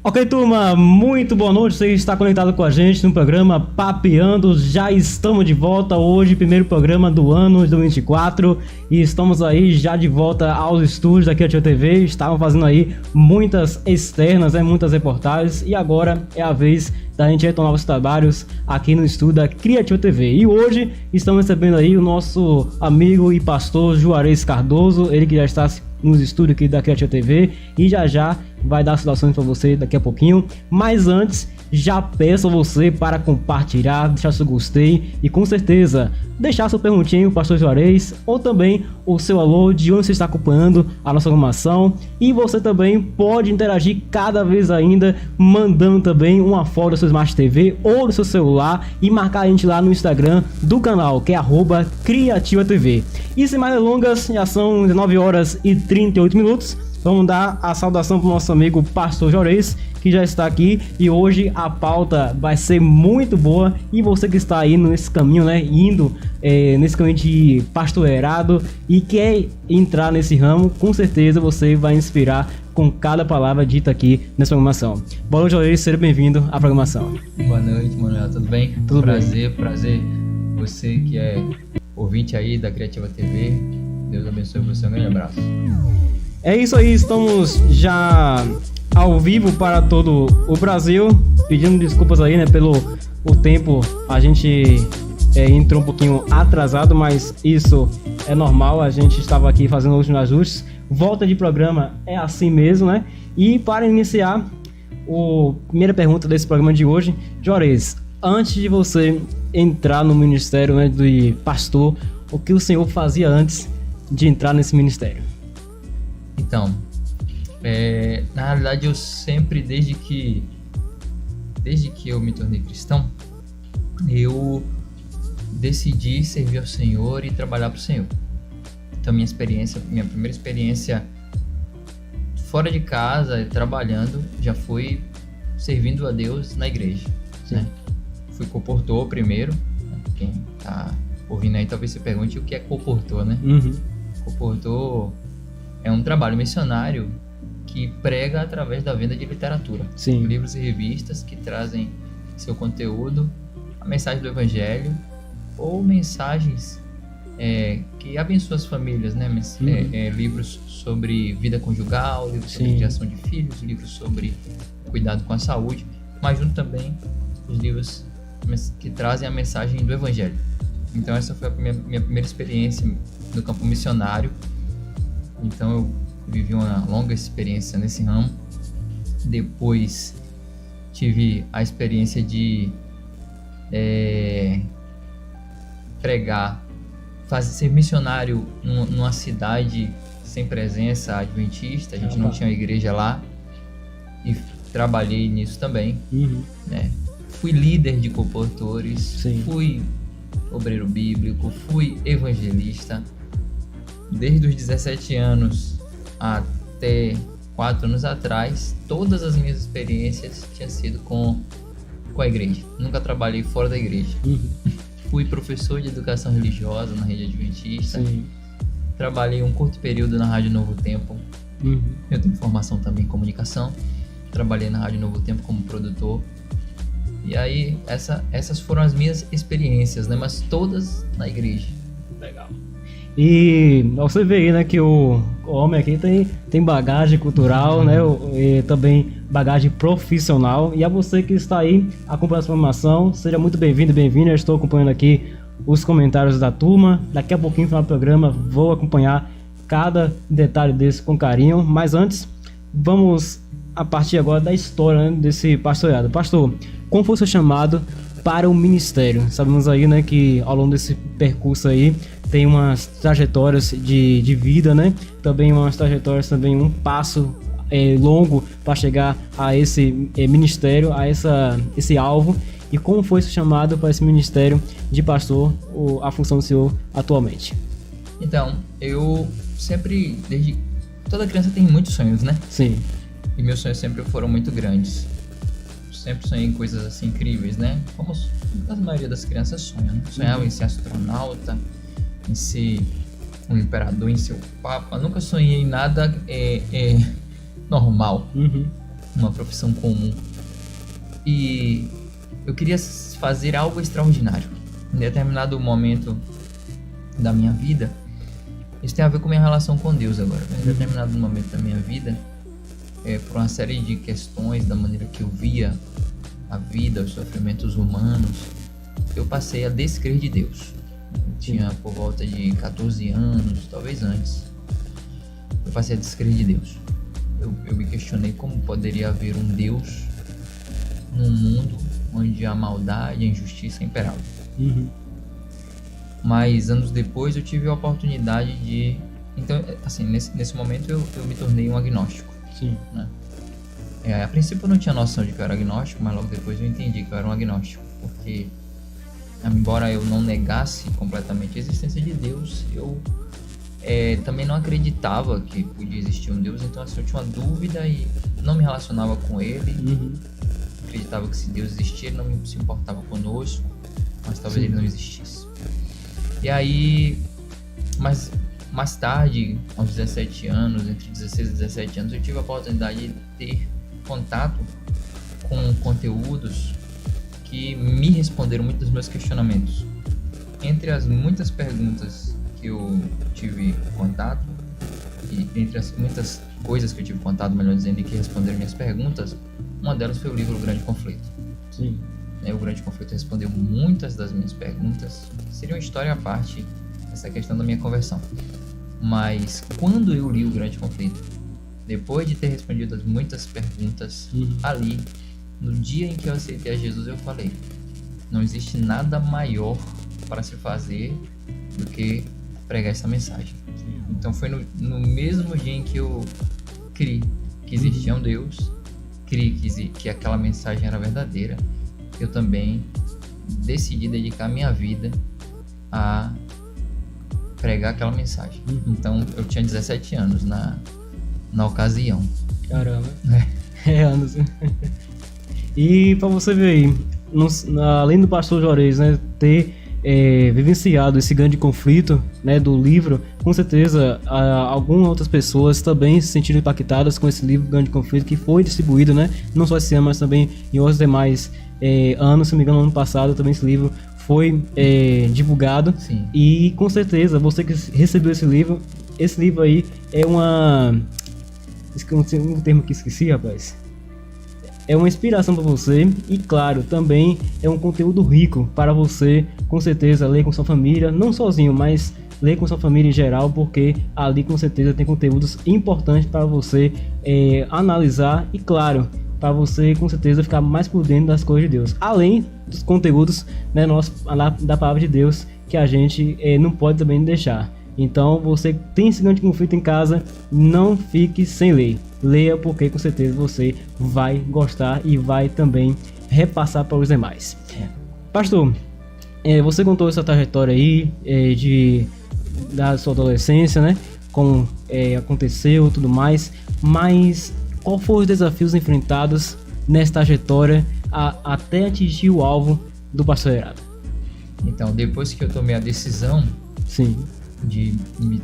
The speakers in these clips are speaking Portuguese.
Ok, turma, muito boa noite. Você está conectado com a gente no programa Papeando. Já estamos de volta hoje, primeiro programa do ano de 2024. E estamos aí já de volta aos estúdios da Criativa TV. Estavam fazendo aí muitas externas, muitas reportagens. E agora é a vez da gente retomar os trabalhos aqui no estúdio da Criativa TV. E hoje estamos recebendo aí o nosso amigo e pastor Juarez Cardoso. Ele que já está nos estúdios aqui da Criativa TV e já vai dar situações para você daqui a pouquinho. Mas antes, já peço a você para compartilhar, deixar seu gostei e com certeza deixar sua perguntinha pro pastor Juarez ou também o seu alô de onde você está acompanhando a nossa programação. E você também pode interagir cada vez ainda mandando também uma foto da sua Smart TV ou do seu celular e marcar a gente lá no Instagram do canal, que é @CriativaTV. E sem mais delongas, já são 19 horas e 38 minutos. Vamos dar a saudação para o nosso amigo pastor Juarez, que já está aqui, e hoje a pauta vai ser muito boa. E você que está aí nesse caminho, indo nesse caminho de pastoreado e quer entrar nesse ramo, com certeza você vai inspirar com cada palavra dita aqui nessa programação. Boa noite, Juarez, seja bem-vindo à programação. Boa noite, Manuel, tudo bem? Tudo prazer você que é ouvinte aí da Criativa TV. Deus abençoe você, um grande abraço. É isso aí, estamos já ao vivo para todo o Brasil, pedindo desculpas aí, pelo o tempo, a gente entrou um pouquinho atrasado, mas isso é normal, a gente estava aqui fazendo os ajustes, volta de programa é assim mesmo, E para iniciar, a primeira pergunta desse programa de hoje, Juarez, antes de você entrar no ministério de pastor, o que o senhor fazia antes de entrar nesse ministério? Então, na realidade eu sempre, desde que eu me tornei cristão, eu decidi servir ao Senhor e trabalhar para o Senhor. Então minha primeira experiência fora de casa, trabalhando, já foi servindo a Deus na igreja. Fui comportor primeiro, quem tá ouvindo aí talvez se pergunte o que é comportor, Uhum. Comportor é um trabalho missionário que prega através da venda de literatura. Sim. Livros e revistas que trazem seu conteúdo, a mensagem do Evangelho ou mensagens que abençoam as famílias, livros sobre vida conjugal, livros sobre criação de filhos, livros sobre cuidado com a saúde, mas junto também os livros que trazem a mensagem do Evangelho. Então essa foi a minha primeira experiência no campo missionário. Então eu vivi uma longa experiência nesse ramo. Depois tive a experiência de pregar, ser missionário numa cidade sem presença adventista. A gente não tinha igreja lá e trabalhei nisso também. Uhum. Fui líder de comportores, Sim. Fui obreiro bíblico, fui evangelista. Desde os 17 anos até 4 anos atrás, todas as minhas experiências tinham sido com a igreja. Nunca trabalhei fora da igreja. Uhum. Fui professor de educação religiosa na rede adventista. Sim. Trabalhei um curto período na Rádio Novo Tempo. Uhum. Eu tenho formação também em comunicação. Trabalhei na Rádio Novo Tempo como produtor. E aí, essas foram as minhas experiências, mas todas na igreja. Legal. E você vê aí, que o homem aqui tem bagagem cultural, e também bagagem profissional. E a você que está aí acompanhando essa programação, seja muito bem-vindo e bem-vinda. Eu estou acompanhando aqui os comentários da turma. Daqui a pouquinho, no final do programa, vou acompanhar cada detalhe desse com carinho. Mas antes, vamos a partir agora da história desse pastoreado. Pastor, como foi o seu chamado para o ministério? Sabemos aí, que ao longo desse percurso aí tem umas trajetórias de vida, Também umas trajetórias, também um passo longo para chegar a esse ministério, a esse alvo. E como foi seu chamado para esse ministério de pastor, a função do senhor atualmente? Então, eu sempre, desde toda criança tem muitos sonhos, Sim. E meus sonhos sempre foram muito grandes. Sempre sonhei em coisas assim incríveis, Como a maioria das crianças sonha, Sonhava em ser astronauta, em ser um imperador, em ser o papa. Nunca sonhei em nada normal. Uhum. uma profissão comum. E eu queria fazer algo extraordinário. Em determinado momento da minha vida, isso tem a ver com minha relação com Deus agora. Em determinado momento da minha vida, por uma série de questões, da maneira que eu via a vida, os sofrimentos humanos, eu passei a descrer de Deus. Eu tinha por volta de 14 anos, talvez antes. Eu passei a descrer de Deus. Eu me questionei como poderia haver um Deus num mundo onde a maldade e a injustiça imperavam. Mas anos depois eu tive a oportunidade de... Então, assim, nesse momento eu me tornei um agnóstico. Sim. Né? A princípio eu não tinha noção de que eu era agnóstico, mas logo depois eu entendi que eu era um agnóstico. Porque, embora eu não negasse completamente a existência de Deus, eu também não acreditava que podia existir um Deus. Então, assim, eu tinha uma dúvida e não me relacionava com ele. Acreditava que se Deus existia, ele não se importava conosco, mas talvez ele não existisse. E aí, mas mais tarde, aos 17 anos, entre 16 e 17 anos, eu tive a oportunidade de ter contato com conteúdos que me responderam muitos dos meus questionamentos. Entre as muitas perguntas que eu tive contato, e entre as muitas coisas que eu tive contato, melhor dizendo, e que responderam minhas perguntas, uma delas foi o livro O Grande Conflito. Sim. O Grande Conflito respondeu muitas das minhas perguntas, que seria uma história à parte, essa questão da minha conversão. Mas quando eu li O Grande Conflito, depois de ter respondido as muitas perguntas, ali, no dia em que eu aceitei a Jesus, eu falei: não existe nada maior para se fazer do que pregar essa mensagem. Então foi no mesmo dia em que eu criei que existia um Deus, criei que aquela mensagem era verdadeira, eu também decidi dedicar minha vida a pregar aquela mensagem. Então eu tinha 17 anos na ocasião. Caramba. Anos. E pra você ver aí, além do pastor Juarez, né, ter vivenciado esse grande conflito, né, do livro, com certeza algumas outras pessoas também se sentiram impactadas com esse livro Grande Conflito, que foi distribuído, né, não só esse ano, mas também em outros demais anos. Se não me engano, no ano passado também esse livro foi divulgado. Sim. E com certeza você que recebeu esse livro aí é um termo que esqueci, rapaz. É uma inspiração para você e, claro, também é um conteúdo rico para você, com certeza, ler com sua família, não sozinho, mas ler com sua família em geral, porque ali com certeza tem conteúdos importantes para você analisar e, claro, para você com certeza ficar mais por dentro das coisas de Deus, além dos conteúdos, né, da palavra de Deus, que a gente não pode também deixar. Então, você tem esse grande conflito em casa, não fique sem ler. Leia, porque com certeza você vai gostar e vai também repassar para os demais. Pastor, você contou essa trajetória aí da sua adolescência, né? Como aconteceu e tudo mais, mas qual foram os desafios enfrentados nessa trajetória até atingir o alvo do pastoreado? Então, depois que eu tomei a decisão, sim, de me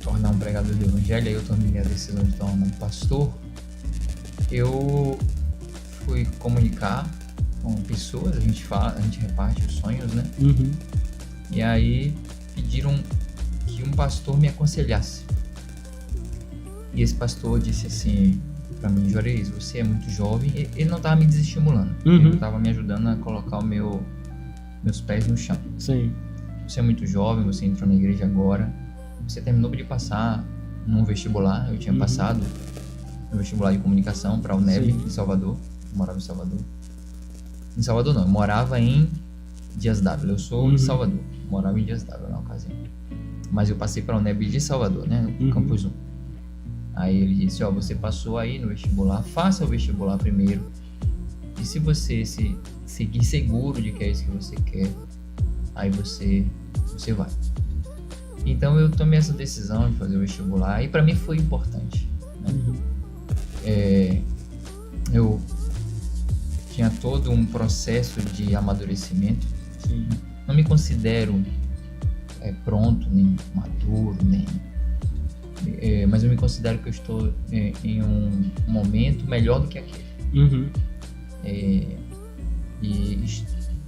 tornar um pregador do evangelho, aí eu tomei a decisão de tornar um pastor, eu fui comunicar com pessoas, a gente reparte os sonhos, né? E aí pediram que um pastor me aconselhasse. E esse pastor disse assim pra mim: Juarez, você é muito jovem. Ele não tava me desestimulando, ele tava me ajudando a colocar meus pés no chão. Sim. Você é muito jovem, você entrou na igreja agora, você terminou de passar num vestibular. Eu tinha passado no vestibular de comunicação para a UNEB, em Salvador. Eu morava em Salvador. Em Salvador não, eu morava em Dias Dávila. Eu sou de Salvador, morava em Dias Dávila na ocasião. Mas eu passei para a UNEB de Salvador, né, no Campus 1. Aí ele disse: você passou aí no vestibular, faça o vestibular primeiro. E se você se seguir seguro de que é isso que você quer, aí você vai. Então eu tomei essa decisão de fazer o vestibular, e para mim foi importante, né? Eu tinha todo um processo de amadurecimento. Sim. Não me considero pronto, nem maduro, mas eu me considero que eu estou em um momento melhor do que aquele. Uhum. E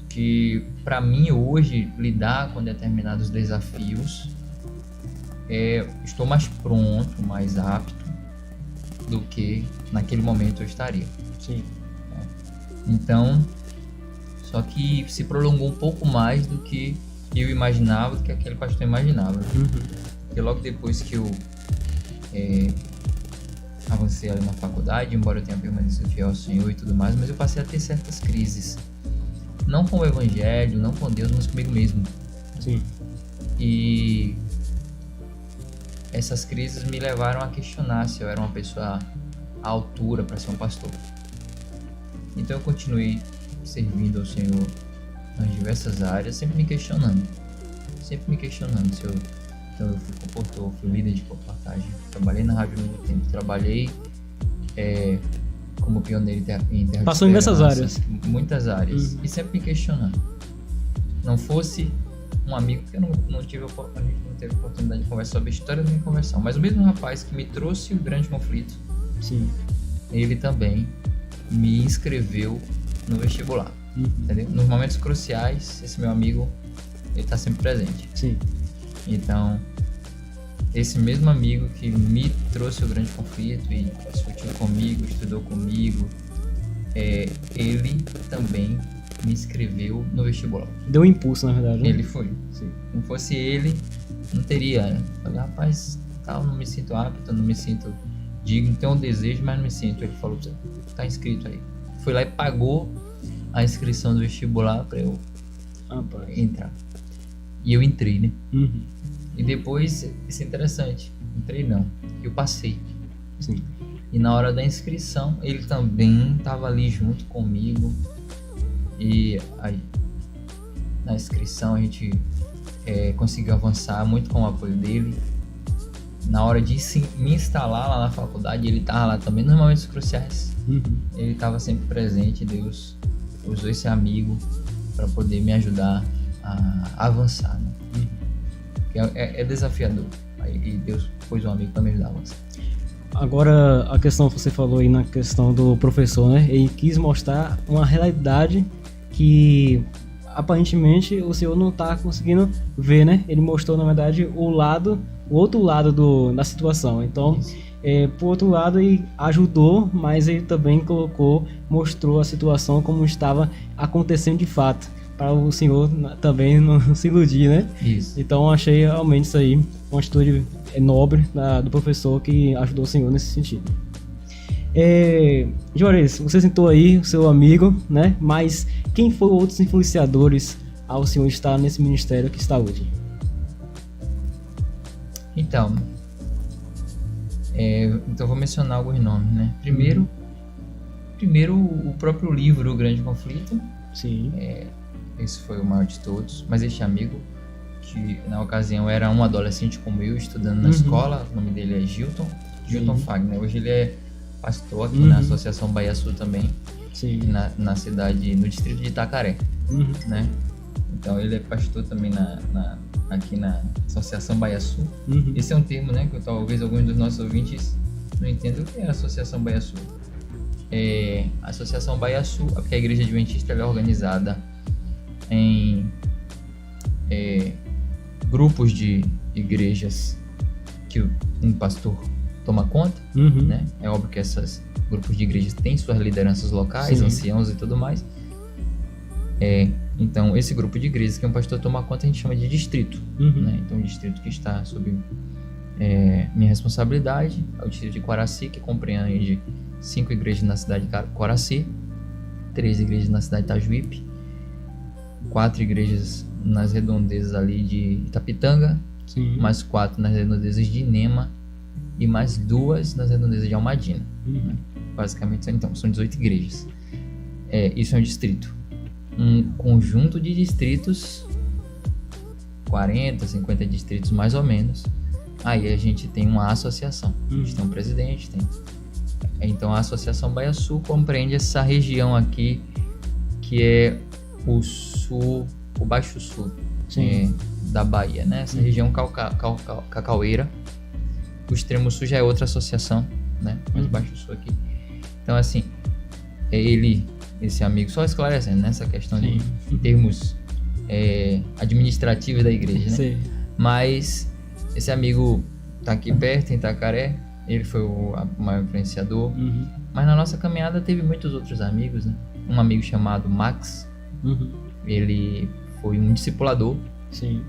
que para mim hoje lidar com determinados desafios, estou mais pronto, mais apto do que naquele momento eu estaria. Sim. Então, só que se prolongou um pouco mais do que eu imaginava, do que aquele pastor imaginava. Porque logo depois que eu avancei ali na faculdade, embora eu tenha permanecido fiel ao Senhor e tudo mais, mas eu passei a ter certas crises. Não com o Evangelho, não com Deus, mas comigo mesmo. Sim. E essas crises me levaram a questionar se eu era uma pessoa à altura para ser um pastor. Então eu continuei servindo ao Senhor nas diversas áreas, sempre me questionando se eu... Então eu fui comportor, fui líder de comportagem, trabalhei na rádio ao mesmo tempo, trabalhei como pioneiro em terra Passou em diversas áreas. Muitas áreas, e sempre me questionando. Não fosse um amigo, porque a gente não teve oportunidade de conversar sobre a história da minha conversão, mas o mesmo rapaz que me trouxe o grande conflito, sim, ele também me inscreveu no vestibular. Entendeu? Nos momentos cruciais, esse meu amigo, ele está sempre presente. Sim. Então, esse mesmo amigo que me trouxe o grande conflito e discutiu comigo, estudou comigo, ele também me inscreveu no vestibular. Deu um impulso, na verdade, né? Ele foi. Sim. Não fosse ele, não teria, né? Falei, rapaz, tal, não me sinto apto, não me sinto digno, tenho um desejo, mas não me sinto. Ele falou, você tá inscrito aí. Fui lá e pagou a inscrição do vestibular pra eu entrar. E eu entrei, né? E depois, isso é interessante, entrei não, eu passei. Sim. E na hora da inscrição, ele também estava ali junto comigo. E aí, na inscrição a gente conseguiu avançar muito com o apoio dele. Na hora de me instalar lá na faculdade, ele estava lá também nos momentos cruciais. Ele estava sempre presente. Deus usou esse amigo para poder me ajudar a avançar, né? É desafiador. E Deus pôs um amigo para me ajudar a avançar. Agora, a questão que você falou aí na questão do professor, né? Ele quis mostrar uma realidade que aparentemente o senhor não está conseguindo ver, né? Ele mostrou, na verdade, o outro lado da situação. Então, por outro lado, ele ajudou, mas ele também mostrou a situação como estava acontecendo de fato, para o senhor também não se iludir, né? Isso. Então, achei realmente isso aí uma atitude nobre do professor que ajudou o senhor nesse sentido. Juarez, você citou aí o seu amigo, né? Mas quem foram outros influenciadores ao senhor estar nesse ministério que está hoje? Então, vou mencionar alguns nomes, né? Primeiro o próprio livro O Grande Conflito. Sim. Esse foi o maior de todos. Mas este amigo, que na ocasião era um adolescente como eu, estudando na escola, o nome dele é Gilton Fagner. Hoje ele é pastor aqui na Associação Bahia Sul também. Sim. Na cidade, no distrito de Itacaré, né? Então ele é pastor também aqui na Associação Bahia Sul. Esse é um termo, né, que talvez alguns dos nossos ouvintes não entendam o que é a Associação Bahia Sul. A Associação Bahia Sul, porque a Igreja Adventista é organizada em grupos de igrejas que um pastor toma conta, né? É óbvio que esses grupos de igrejas têm suas lideranças locais, Sim. anciãos e tudo mais. Então, esse grupo de igrejas que um pastor toma conta, a gente chama de distrito, né? Então, o distrito que está sob minha responsabilidade é o distrito de Coraci, que compreende 5 igrejas na cidade de Coraci, 3 igrejas na cidade de Itajuípe, 4 igrejas nas redondezas ali de Itapitanga, Sim. mais 4 nas redondezas de Inema e mais 2 nas redondezas de Almadina. Né? Basicamente, então, são 18 igrejas. Isso é um distrito. Um conjunto de distritos, 40, 50 distritos mais ou menos. Aí a gente tem uma associação. A gente tem um presidente, Então a Associação Bahia Sul compreende essa região aqui, que é o sul, o Baixo Sul da Bahia, né? Essa região cacaueira. O extremo sul já é outra associação, né? Mas o Baixo Sul aqui. Então, assim, esse amigo, só esclarecendo nessa questão Sim. de termos administrativos da igreja, né? Sim. Mas esse amigo tá aqui perto, em Itacaré, ele foi o maior influenciador. Uhum. Mas na nossa caminhada teve muitos outros amigos, né? Um amigo chamado Max, Uhum. ele foi um discipulador. Sim.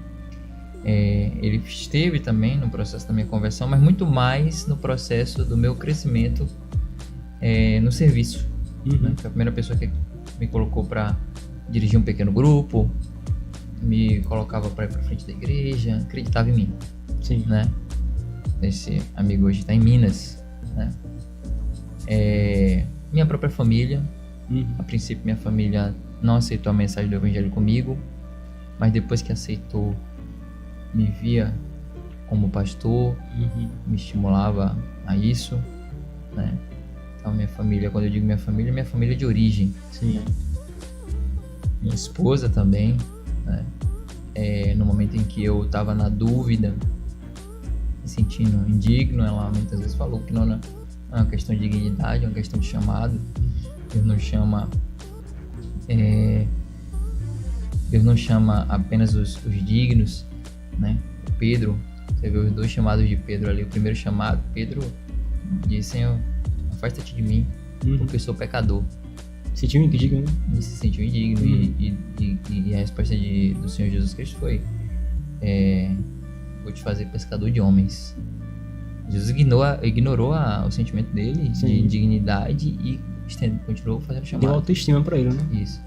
Ele esteve também no processo da minha conversão, mas muito mais no processo do meu crescimento no serviço. Uhum. Né? Foi a primeira pessoa que me colocou para dirigir um pequeno grupo, me colocava para ir para frente da igreja, acreditava em mim, Sim. né? Esse amigo hoje está em Minas, né? Minha própria família, Uhum. a princípio minha família não aceitou a mensagem do evangelho comigo, mas depois que aceitou, me via como pastor, Uhum. me estimulava a isso, né? Então minha família, quando eu digo minha família de origem, Sim. né? Minha esposa também, né? No momento em que eu estava na dúvida, me sentindo indigno, ela muitas vezes falou que não é uma questão de dignidade, é uma questão de chamado. Deus não chama apenas os dignos, né? Pedro, você vê os dois chamados de Pedro ali. O primeiro chamado, Pedro disse: Senhor, afasta-te de mim, Uhum. porque eu sou pecador. Sentiu indigno, né? Ele se sentiu indigno. E a resposta do Senhor Jesus Cristo foi: vou te fazer pescador de homens. Jesus ignorou o sentimento dele Sim. de indignidade e continuou fazendo chamado. Deu autoestima pra ele, né? Isso.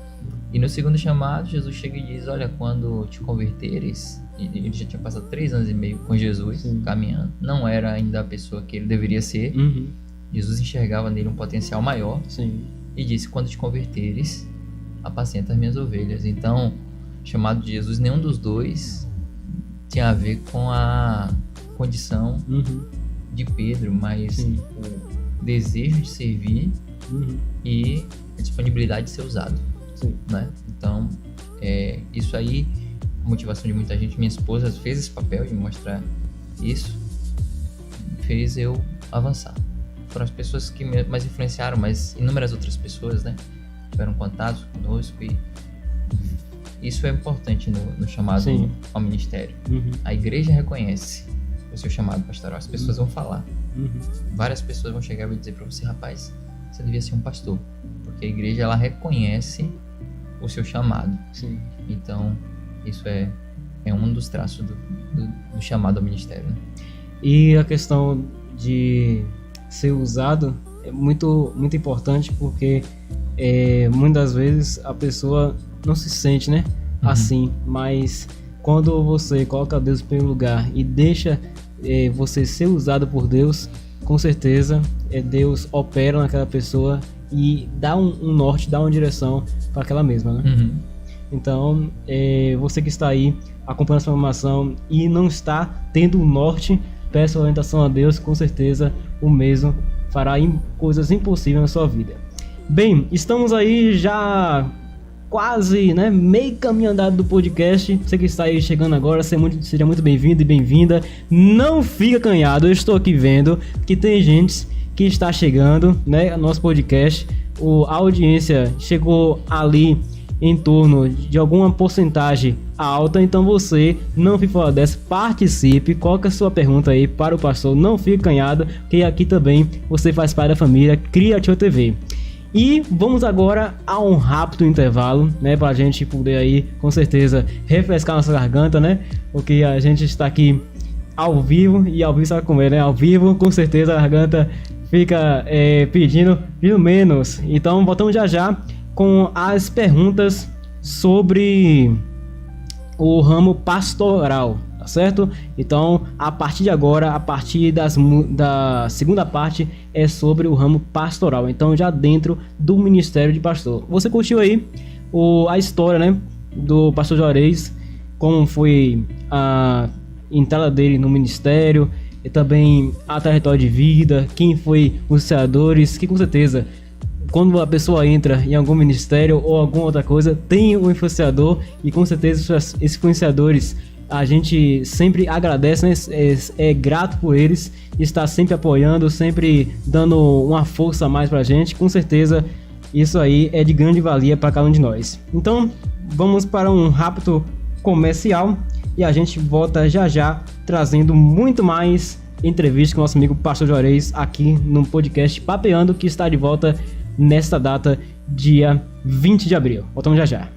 E no segundo chamado, Jesus chega e diz: olha, quando te converteres, e ele já tinha passado 3 anos e meio com Jesus, Sim. caminhando, não era ainda a pessoa que ele deveria ser. Uhum. Jesus enxergava nele um potencial maior Sim. e disse: quando te converteres, apacenta as minhas ovelhas. Então, o chamado de Jesus, nenhum dos dois tinha a ver com a condição Uhum. de Pedro, mas Sim. o desejo de servir Uhum. e a disponibilidade de ser usado, Sim. né? Então, isso aí, a motivação de muita gente. Minha esposa fez esse papel de mostrar isso, fez eu avançar. Foram as pessoas que mais influenciaram, mas inúmeras outras pessoas, né, tiveram contato conosco, e isso é importante no chamado Sim. ao ministério. Uhum. A igreja reconhece o seu chamado pastoral, as pessoas vão falar. Uhum. Várias pessoas vão chegar e vão dizer para você: rapaz, você devia ser um pastor, porque a igreja, ela reconhece o seu chamado. Sim. Então, isso é um dos traços do chamado ao ministério, né? E a questão de ser usado é muito, muito importante, porque muitas vezes a pessoa não se sente, né, assim, mas quando você coloca Deus em primeiro lugar e deixa você ser usado por Deus, com certeza Deus opera naquela pessoa e dá um norte, dá uma direção para aquela mesma, né? Uhum. Então, você que está aí acompanhando essa formação e não está tendo um norte, peça orientação a Deus, com certeza o mesmo fará coisas impossíveis na sua vida. Bem, estamos aí já quase, né, meio caminho andado do podcast. Você que está aí chegando agora, seja muito bem-vindo e bem-vinda. Não fica acanhado, eu estou aqui vendo que tem gente que está chegando, né, nosso podcast. A audiência chegou ali em torno de alguma porcentagem alta, então você não fique fora dessa, participe, coloque a sua pergunta aí para o pastor, não fique acanhado, que aqui também você faz parte da família Criativa TV. E vamos agora a um rápido intervalo, né, para a gente poder aí, com certeza, refrescar nossa garganta, né, porque a gente está aqui ao vivo, e ao vivo sabe como é, né, ao vivo, com certeza a garganta fica pedindo menos. Então voltamos já com as perguntas sobre o ramo pastoral, tá certo? Então, a partir de agora, a partir da segunda parte, é sobre o ramo pastoral. Então, já dentro do ministério de pastor. Você curtiu aí a história, né, do pastor Juarez, como foi a entrada dele no ministério, e também a trajetória de vida, quem foi os iniciadores, que com certeza, quando a pessoa entra em algum ministério ou alguma outra coisa, tem um influenciador, e com certeza esses influenciadores a gente sempre agradece, né? É grato por eles, está sempre apoiando, sempre dando uma força a mais pra gente. Com certeza Isso aí é de grande valia para cada um de nós. Então, vamos para um rápido comercial e a gente volta já já trazendo muito mais entrevista com o nosso amigo Pastor Juarez aqui no podcast Papeando, que está de volta nesta data, dia 20 de abril. Voltamos já já.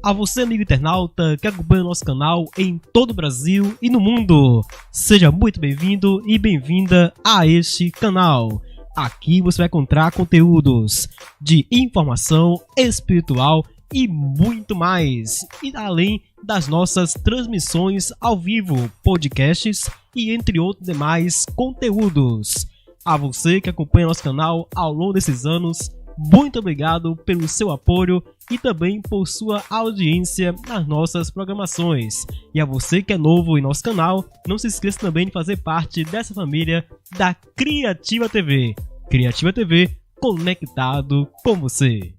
A você, amigo internauta, que acompanha o nosso canal em todo o Brasil e no mundo, seja muito bem-vindo e bem-vinda a este canal. Aqui você vai encontrar conteúdos de informação espiritual e muito mais, e além das nossas transmissões ao vivo, podcasts e entre outros demais conteúdos. A você que acompanha nosso canal ao longo desses anos, muito obrigado pelo seu apoio e também por sua audiência nas nossas programações. E a você que é novo em nosso canal, não se esqueça também de fazer parte dessa família da Criativa TV. Criativa TV, conectado com você.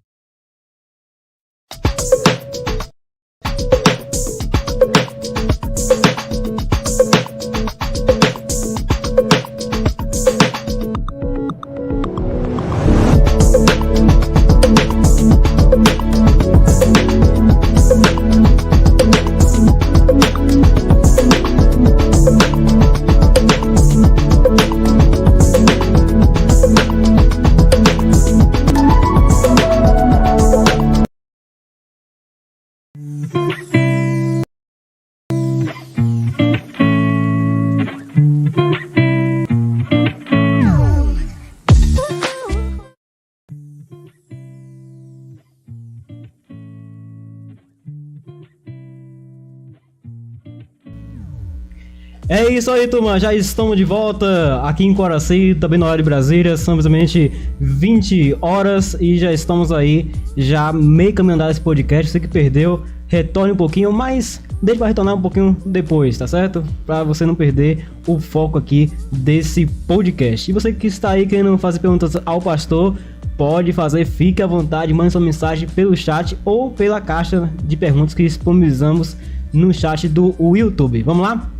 É isso aí, turma, já estamos de volta aqui em Coraci, também na hora de Brasília, são precisamente 20 horas e já estamos aí, já meio caminhando esse podcast. Você que perdeu, retorne um pouquinho, mas deixa pra retornar um pouquinho depois, tá certo? Pra você não perder o foco aqui desse podcast. E você que está aí querendo fazer perguntas ao pastor, pode fazer, fique à vontade, mande sua mensagem pelo chat ou pela caixa de perguntas que disponibilizamos no chat do YouTube. Vamos lá?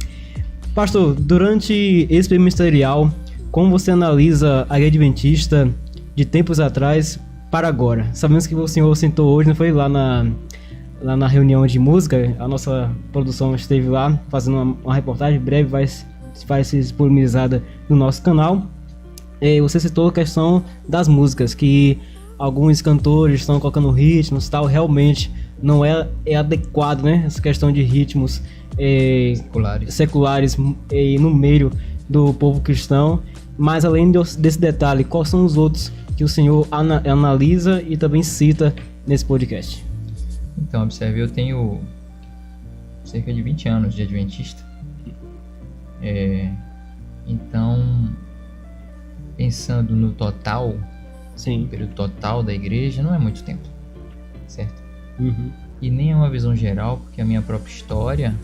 Pastor, durante esse período ministerial, como você analisa a Igreja Adventista de tempos atrás para agora? Sabemos que o senhor sentou hoje, não foi lá na reunião de música, a nossa produção esteve lá fazendo uma reportagem breve, vai ser disponibilizada no nosso canal. E você citou a questão das músicas, que alguns cantores estão colocando ritmos e tal, realmente não é adequado, né? Essa questão de ritmos seculares no meio do povo cristão. Mas além desse detalhe, quais são os outros que o senhor analisa e também cita nesse podcast? Então, observe, eu tenho cerca de 20 anos de Adventista. Então, pensando no total, sim, período total da igreja, não é muito tempo, certo? Uhum. E nem é uma visão geral, porque a minha própria história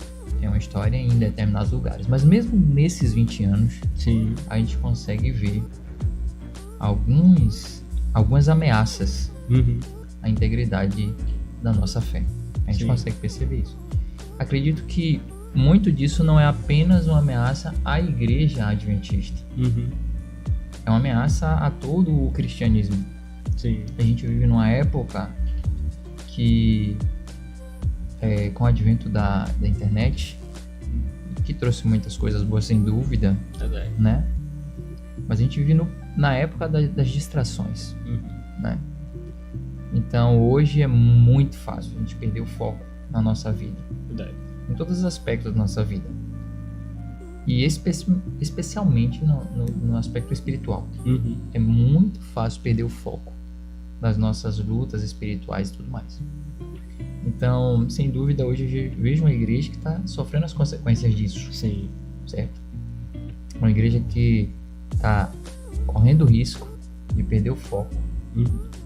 é uma história em determinados lugares. Mas mesmo nesses 20 anos, sim, a gente consegue ver algumas ameaças à integridade da nossa fé. A gente consegue perceber isso. Acredito que muito disso não é apenas uma ameaça à igreja adventista. É uma ameaça a todo o cristianismo. Sim. A gente vive numa época que, com o advento da internet, que trouxe muitas coisas boas, sem dúvida, né? Mas a gente vive na época das distrações, né? Então hoje é muito fácil a gente perder o foco na nossa vida, em todos os aspectos da nossa vida, e especialmente no aspecto espiritual. É muito fácil perder o foco das nossas lutas espirituais e tudo mais. Então, sem dúvida, hoje eu vejo uma igreja que está sofrendo as consequências disso. Sim. Certo? Uma igreja que está correndo o risco de perder o foco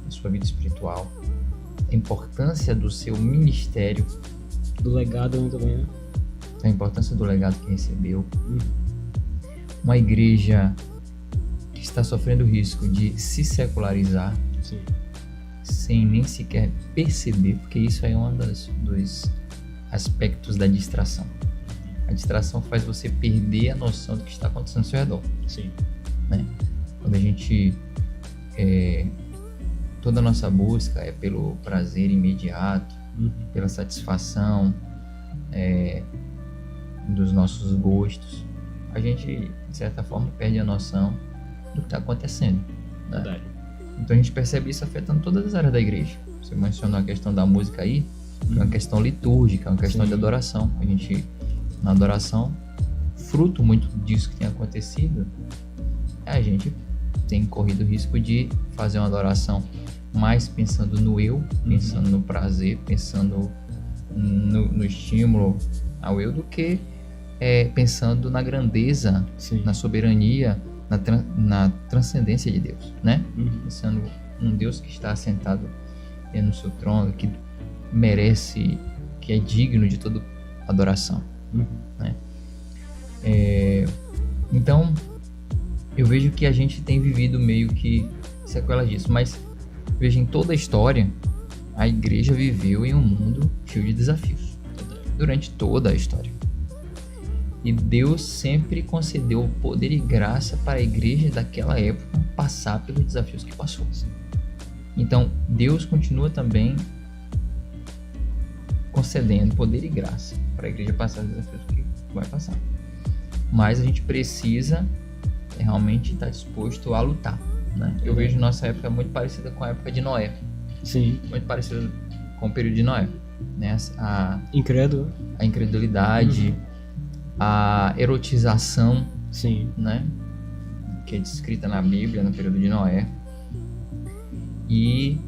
da sua vida espiritual, a importância do seu ministério, Do legado também, né? a importância do legado que recebeu. Uma igreja que está sofrendo o risco de se secularizar, sem nem sequer perceber, porque isso aí é um dos aspectos da distração. A distração faz você perder a noção do que está acontecendo ao seu redor. Sim. Né? Quando a gente... toda a nossa busca é pelo prazer imediato, pela satisfação dos nossos gostos, a gente, de certa forma, perde a noção do que está acontecendo. Né? Verdade. Então a gente percebe isso afetando todas as áreas da igreja. Você mencionou a questão da música aí, que é uma questão litúrgica, uma questão de adoração. A gente, na adoração, fruto muito disso que tem acontecido, a gente tem corrido o risco de fazer uma adoração mais pensando no eu, pensando no prazer, pensando no estímulo ao eu, do que pensando na grandeza, na soberania, na transcendência de Deus, né? Pensando num Deus que está assentado no seu trono, que merece, que é digno de toda adoração, né? Então, eu vejo que a gente tem vivido meio que sequelas disso, mas veja, em toda a história, a igreja viveu em um mundo cheio de desafios, durante toda a história. E Deus sempre concedeu poder e graça para a igreja daquela época passar pelos desafios que passou. Então, Deus continua também concedendo poder e graça para a igreja passar os desafios que vai passar. Mas a gente precisa realmente estar disposto a lutar, né? Eu vejo nossa época muito parecida com a época de Noé. Sim. Muito parecida com o período de Noé, né? A incredulidade, a erotização, né? Que é descrita na Bíblia no período de Noé, e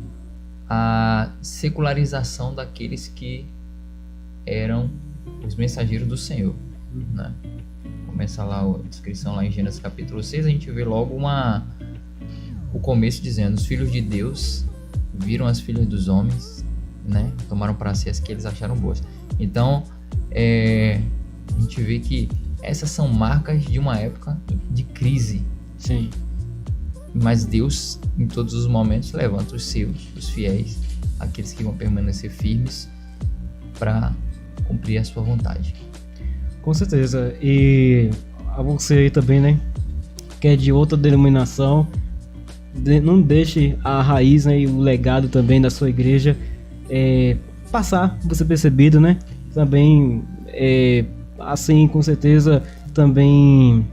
a secularização daqueles que eram os mensageiros do Senhor, né? Começa lá a descrição lá em Gênesis capítulo 6, a gente vê logo o começo dizendo: os filhos de Deus viram as filhas dos homens, né? Tomaram para si as que eles acharam boas. Então, a gente vê que essas são marcas de uma época de crise. Sim. Mas Deus, em todos os momentos, levanta os seus, os fiéis, aqueles que vão permanecer firmes para cumprir a sua vontade. Com certeza. E a você aí também, né, que é de outra denominação, não deixe a raiz, né, e o legado também da sua igreja passar, você percebido, né? Também, assim, com certeza, também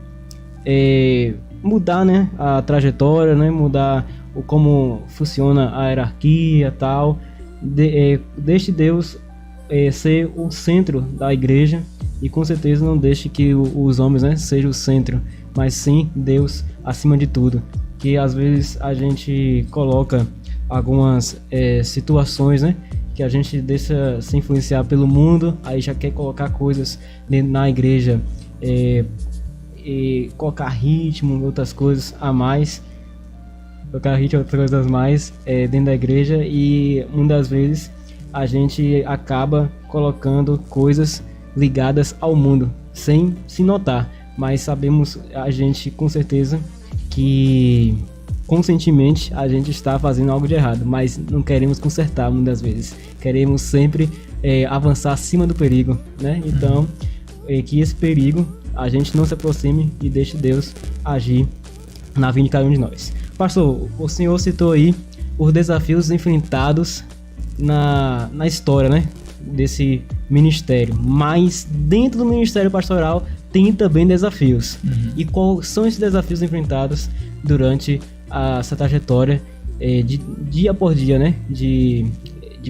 mudar, né, a trajetória, né, mudar como funciona a hierarquia e tal. Deixe Deus ser o centro da igreja, e com certeza não deixe que os homens, né, sejam o centro, mas sim Deus acima de tudo. Que às vezes a gente coloca algumas situações, né, que a gente deixa se influenciar pelo mundo, aí já quer colocar coisas na igreja, e colocar ritmo, outras coisas a mais, dentro da igreja, e muitas vezes a gente acaba colocando coisas ligadas ao mundo sem se notar, mas sabemos, a gente com certeza, que conscientemente a gente está fazendo algo de errado, mas não queremos consertar muitas vezes, queremos sempre avançar acima do perigo, né? Então, que esse perigo a gente não se aproxime e deixe Deus agir na vida de cada um de nós. Pastor, o senhor citou aí os desafios enfrentados na história, né, desse ministério, mas dentro do ministério pastoral tem também desafios. E quais são esses desafios enfrentados durante essa trajetória de dia por dia, né, de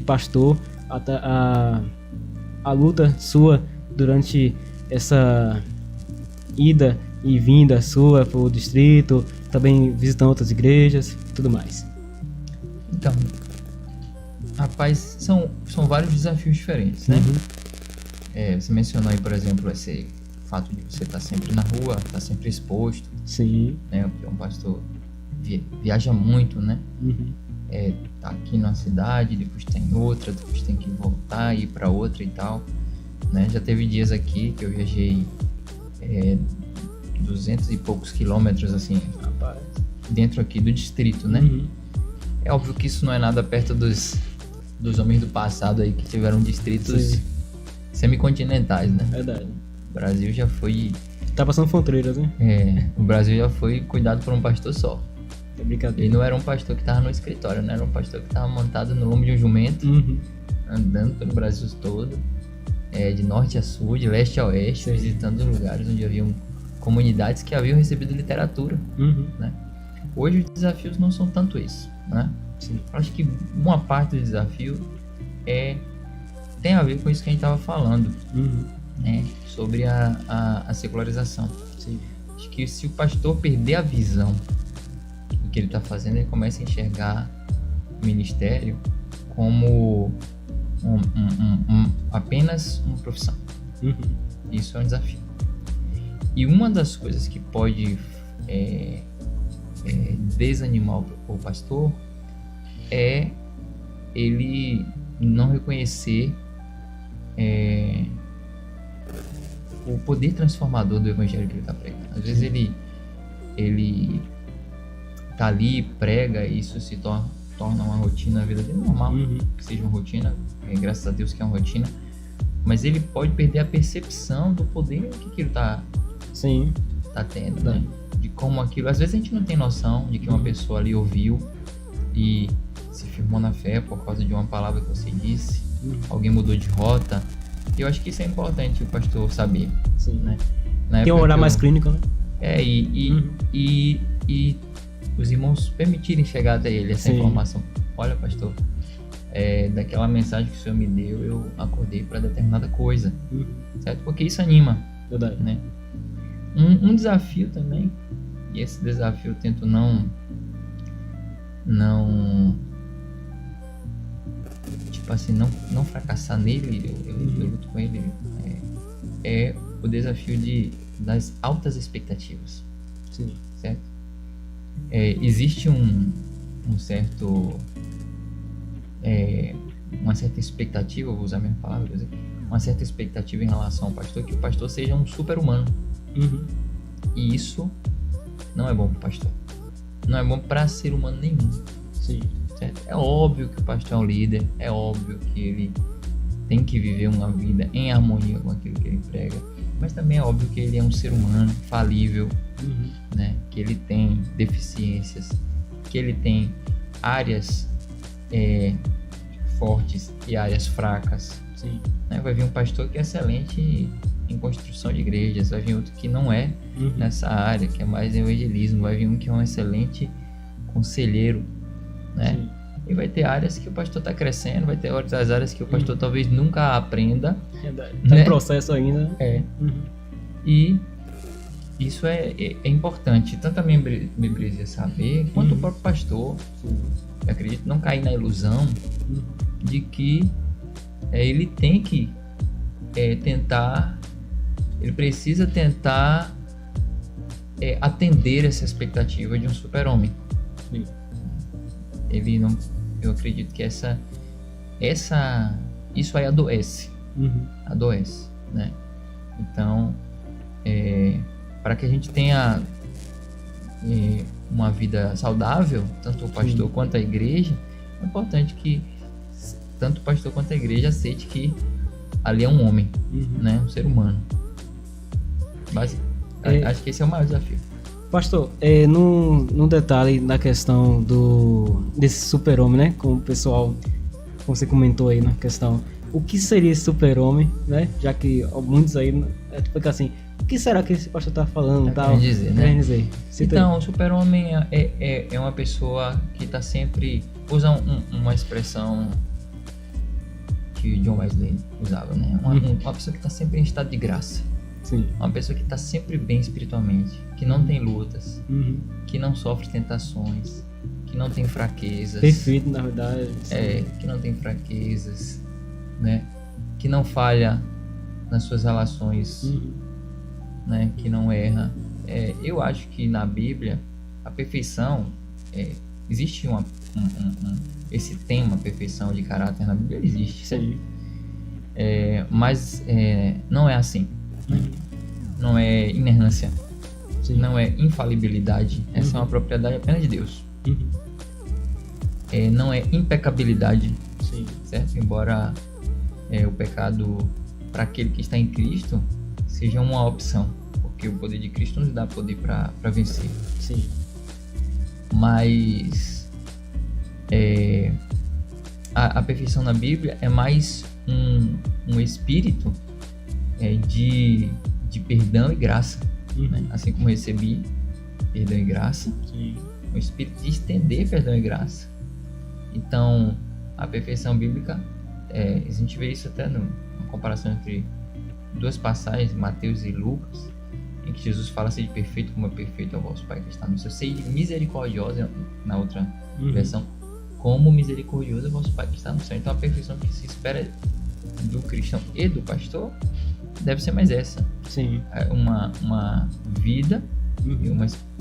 pastor, a luta sua durante essa ida e vinda sua para o distrito, também visitando outras igrejas e tudo mais? Então, rapaz, são vários desafios diferentes, né? Você mencionou aí, por exemplo, esse fato de você estar sempre na rua, estar sempre exposto. Sim. Né? Porque um pastor viaja muito, né? Tá aqui numa cidade, depois tá em outra, depois tem que voltar, ir para outra e tal, né? Já teve dias aqui que eu viajei 200 e poucos quilômetros, assim, Rapaz. dentro aqui do distrito, né? É óbvio que isso não é nada perto dos homens do passado aí que tiveram distritos Sim. semicontinentais, né? Verdade. O Brasil já foi... Tá passando fronteiras, né? o Brasil já foi cuidado por um pastor só. É brincadeira. E não era um pastor que tava no escritório, né? Era um pastor que tava montado no lombo de um jumento, andando pelo Brasil todo, de norte a sul, de leste a oeste, Sim. visitando lugares onde haviam comunidades que haviam recebido literatura, né? Hoje os desafios não são tanto isso, né? Sim. Acho que uma parte do desafio tem a ver com isso que a gente estava falando, né? Sobre a secularização. Sim. Acho que se o pastor perder a visão do que ele está fazendo, ele começa a enxergar o ministério como apenas uma profissão. Isso é um desafio. E uma das coisas que pode desanimar o pastor é ele não reconhecer o poder transformador do evangelho que ele está pregando. Às vezes ele tá ali, prega, e isso se torna uma rotina na vida dele, normal que seja uma rotina, graças a Deus que é uma rotina, mas ele pode perder a percepção do poder que ele tá tendo, né? De como aquilo, às vezes a gente não tem noção de que uma pessoa ali ouviu e se firmou na fé por causa de uma palavra que você disse, alguém mudou de rota. Eu acho que isso é importante o pastor saber. Sim. Né? Tem um olhar mais clínico, né? E os irmãos permitirem chegar até ele essa informação. Olha, pastor, daquela mensagem que o Senhor me deu, eu acordei para determinada coisa, certo? Porque isso anima. Verdade. Né? Um desafio também, e esse desafio eu tento não tipo assim, não fracassar nele, eu luto com ele, é o desafio das altas expectativas. Sim. Certo? Existe um certo uma certa expectativa, eu vou usar a minha palavra, uma certa expectativa em relação ao pastor, que o pastor seja um super-humano. E isso não é bom para o pastor, não é bom para ser humano nenhum. Sim. Certo? É óbvio que o pastor é um líder, é óbvio que ele tem que viver uma vida em harmonia com aquilo que ele prega, mas também é óbvio que ele é um ser humano falível, né? Que ele tem deficiências, que ele tem áreas fortes e áreas fracas. Sim. Né? Vai vir um pastor que é excelente em construção de igrejas, vai vir outro que não é nessa área, que é mais evangelismo, vai vir um que é um excelente conselheiro, né? Sim. E vai ter áreas que o pastor está crescendo, vai ter outras áreas que o pastor talvez nunca aprenda. Verdade. Tá em processo ainda. E isso é importante, tanto a membresia saber, quanto o próprio pastor. Eu acredito não cair na ilusão de que ele tem que ele precisa tentar atender essa expectativa de um super-homem. Sim. Ele não, eu acredito que isso aí adoece, né? Então, para que a gente tenha uma vida saudável, tanto o pastor quanto a igreja, é importante que tanto o pastor quanto a igreja aceite que ali é um homem, né? Um ser humano. Mas acho que esse é o maior desafio. Pastor, num detalhe da questão desse super-homem, né? Como o pessoal, como você comentou aí na questão, o que seria esse super-homem, né? Já que muitos aí, tipo assim, o que será que esse pastor tá falando e tal? Querendo dizer, né? Dizer. Então, o super-homem é uma pessoa que tá sempre... Usa uma expressão que John Wesley usava, né? Uma pessoa que tá sempre em estado de graça. Sim. Uma pessoa que está sempre bem espiritualmente, que não tem lutas, que não sofre tentações, que não tem fraquezas. Perfeito, na verdade. Que não tem fraquezas, né? Que não falha nas suas relações, né? Que não erra. Eu acho que na Bíblia a perfeição, existe esse tema perfeição de caráter na Bíblia, existe. Sim. Mas não é assim, né? Não é inerrância. Sim. Não é infalibilidade. Essa é uma propriedade apenas de Deus. Não é impecabilidade. Sim. Certo? Embora o pecado para aquele que está em Cristo seja uma opção, porque o poder de Cristo nos dá poder para vencer. Sim. Mas a perfeição na Bíblia é mais um espírito de perdão e graça, né? Assim como recebi perdão e graça, Sim. um espírito de estender perdão e graça. Então, a perfeição bíblica, a gente vê isso até numa comparação entre duas passagens, Mateus e Lucas, em que Jesus fala: "Sede perfeito como é perfeito é o vosso Pai que está no céu". Sede misericordiosa, na outra versão, como misericordioso é o vosso Pai que está no céu. Então, a perfeição que se espera do cristão e do pastor deve ser mais essa. Sim. Uma vida e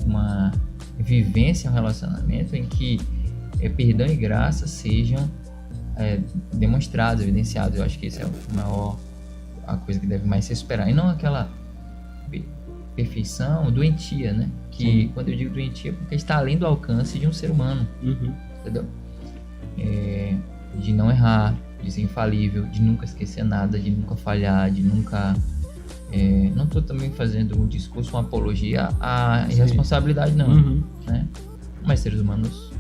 uma vivência, um relacionamento em que perdão e graça sejam demonstrados, evidenciados. Eu acho que isso é a coisa que deve mais se esperar, e não aquela perfeição doentia, né? Que quando eu digo doentia, é porque está além do alcance de um ser humano, entendeu? De não errar, de ser infalível, de nunca esquecer nada, de nunca falhar, de nunca... não estou também fazendo um discurso, uma apologia à irresponsabilidade, não, né? Mas seres humanos,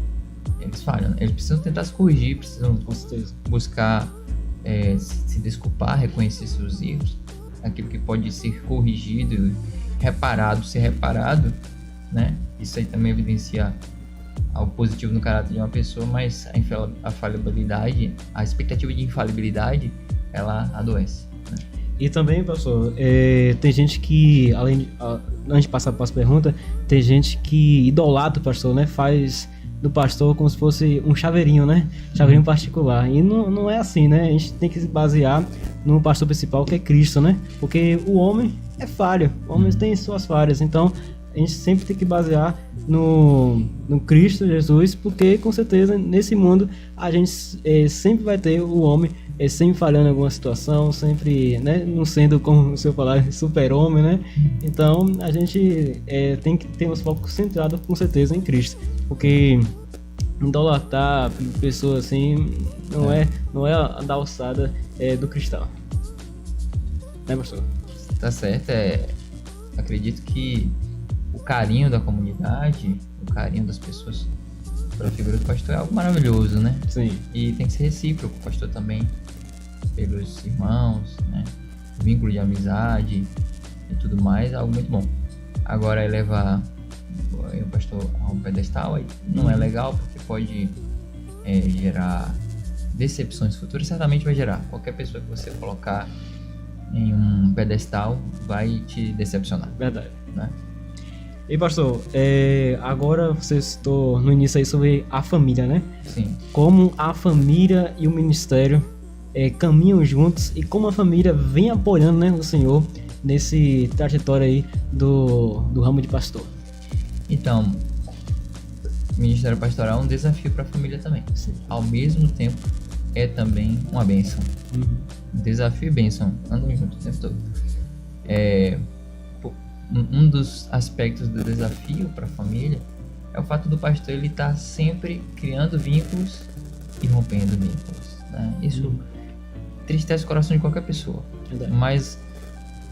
eles falham, né? Eles precisam tentar se corrigir, precisam buscar se desculpar, reconhecer seus erros, aquilo que pode ser corrigido, ser reparado, né? Isso aí também evidencia algo positivo no caráter de uma pessoa, mas a falhabilidade, a expectativa de infalibilidade, ela adoece, né? E também, pastor, tem gente que, antes de passar para as perguntas, tem gente que idolatra o pastor, né? Faz do pastor como se fosse um chaveirinho, né? Chaveirinho particular. E não é assim, né? A gente tem que se basear no pastor principal, que é Cristo, né? Porque o homem é falho, o homem tem suas falhas. Então, a gente sempre tem que basear no Cristo Jesus, porque com certeza nesse mundo a gente sempre vai ter o homem sempre falhando em alguma situação, sempre, né, não sendo, como o senhor falar, super-homem, né? Então a gente tem que ter os focos centrados com certeza em Cristo, porque idolatrar pessoas assim não é da alçada do cristão, né, pastor? Tá certo. Acredito que o carinho da comunidade, o carinho das pessoas pela figura do pastor é algo maravilhoso, né? Sim. E tem que ser recíproco, o pastor também pelos irmãos, né? O vínculo de amizade e tudo mais é algo muito bom. Agora, levar o pastor a um pedestal aí não é legal, porque pode gerar decepções futuras. Certamente vai gerar. Qualquer pessoa que você colocar em um pedestal vai te decepcionar. Verdade, né? E pastor, agora você citou no início aí sobre a família, né? Sim. Como a família e o ministério caminham juntos, e como a família vem apoiando, né, o senhor nesse trajetório aí do ramo de pastor. Então, o ministério pastoral é um desafio para a família também. Sim. Ao mesmo tempo, é também uma bênção. Desafio e bênção andam juntos o tempo todo. Um dos aspectos do desafio para a família é o fato do pastor ele estar sempre criando vínculos e rompendo vínculos, né? Isso entristece o coração de qualquer pessoa. Verdade. Mas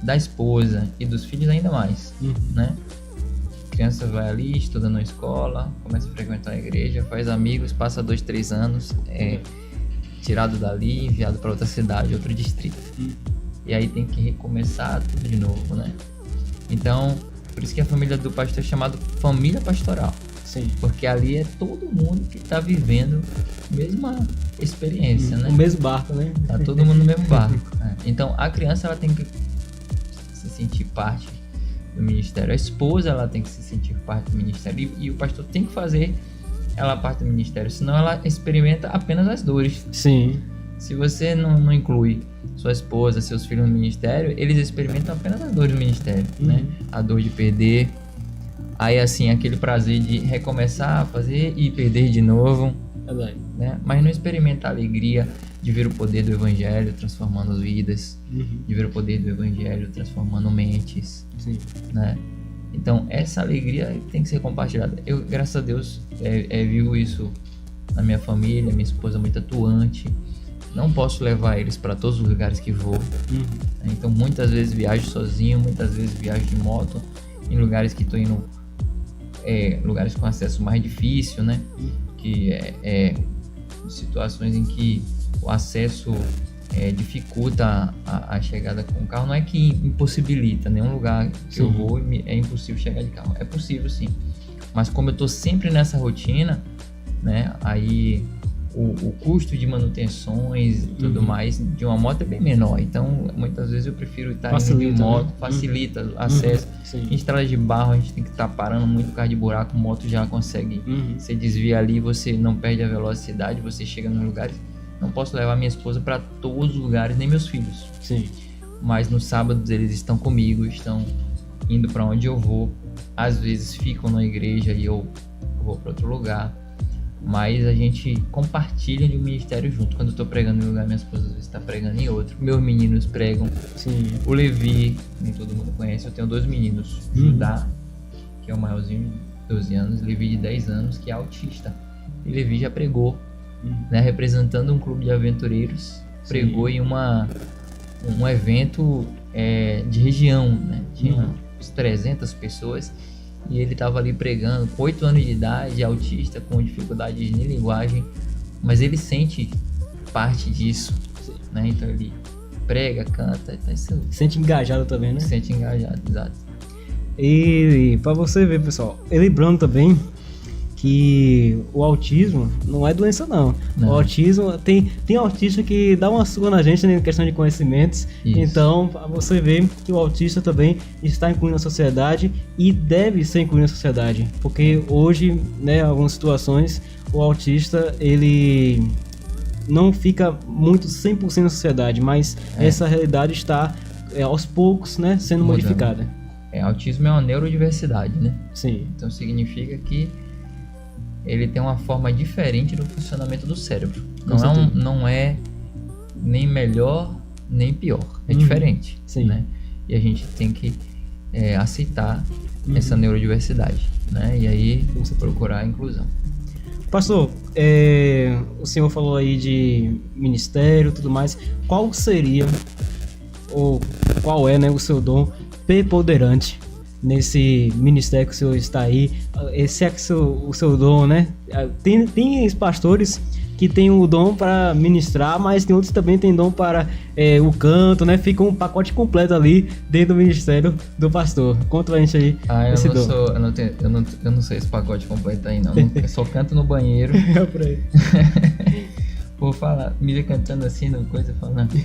da esposa e dos filhos ainda mais, né? A criança vai ali, estuda na escola, começa a frequentar a igreja, faz amigos, passa 2-3 anos, tirado dali, enviado para outra cidade, outro distrito. E aí tem que recomeçar tudo de novo, né? Então, por isso que a família do pastor é chamada família pastoral. Sim. Porque ali é todo mundo que está vivendo a mesma experiência, né? O mesmo barco, né? Tá todo mundo no mesmo barco. Então, a criança ela tem que se sentir parte do ministério. A esposa ela tem que se sentir parte do ministério. E o pastor tem que fazer ela parte do ministério, senão ela experimenta apenas as dores. Sim. Se você não inclui sua esposa, seus filhos no ministério, eles experimentam apenas as dores do ministério, né? A dor de perder, aí assim, aquele prazer de recomeçar a fazer e perder de novo, né? Mas não experimenta a alegria de ver o poder do evangelho transformando vidas, de ver o poder do evangelho transformando mentes, né? Então essa alegria tem que ser compartilhada. Eu, graças a Deus, vivo isso na minha família. Minha esposa é muito atuante, não posso levar eles para todos os lugares que vou, então muitas vezes viajo sozinho, muitas vezes viajo de moto em lugares que estou indo, lugares com acesso mais difícil, né? Que situações em que o acesso dificulta a chegada com o carro. Não é que impossibilita, nenhum lugar que eu vou é impossível chegar de carro, é possível sim, mas como eu estou sempre nessa rotina, né, aí o custo de manutenções e tudo mais de uma moto é bem menor, então muitas vezes eu prefiro estar indo de moto, né? Facilita o acesso. Em estrada de barro a gente tem que estar parando muito por causa de buraco, moto já consegue, você desvia ali, você não perde a velocidade, você chega nos lugares. Não posso levar minha esposa para todos os lugares, nem meus filhos. Mas nos sábados eles estão comigo, estão indo para onde eu vou, às vezes ficam na igreja e eu vou para outro lugar. Mas a gente compartilha de um ministério junto. Quando eu tô pregando em um lugar, minha esposa às vezes está pregando em outro. Meus meninos pregam. O Levi, nem todo mundo conhece, eu tenho 2 meninos. Judá, que é o maiorzinho de 12 anos, Levi de 10 anos, que é autista. E Levi já pregou, né, representando um clube de aventureiros. Pregou em um evento de região, né? Tinha uns 300 pessoas. E ele estava ali pregando, com 8 anos de idade, autista, com dificuldades de linguagem, mas ele sente parte disso, né? Então ele prega, canta, sente engajado também, né? Sente engajado, exato. E para você ver, pessoal, lembrando também que o autismo não é doença não. O autismo, tem autista que dá uma surra na gente, né, em questão de conhecimentos. Isso. Então você vê que o autista também está incluído na sociedade e deve ser incluído na sociedade, porque hoje, né, em algumas situações o autista ele não fica muito 100% na sociedade, mas essa realidade está aos poucos, né, sendo modificada. Autismo é uma neurodiversidade, né? Sim. Então significa que ele tem uma forma diferente do funcionamento do cérebro. Não é nem melhor nem pior. É diferente. Sim. Né? E a gente tem que aceitar essa neurodiversidade, né? E aí você procurar a inclusão. Pastor, o senhor falou aí de ministério e tudo mais. Qual seria, ou qual é, né, o seu dom preponderante nesse ministério que o senhor está aí? Esse é o seu dom, né? Tem pastores que tem o dom para ministrar, mas tem outros que também tem dom para o canto, né? Fica um pacote completo ali dentro do ministério do pastor. Conta pra gente aí esse dom. Eu não sei esse pacote completo aí, não. Eu só canto no banheiro. É por aí. Vou falar, me ver cantando assim, no coisa, falando.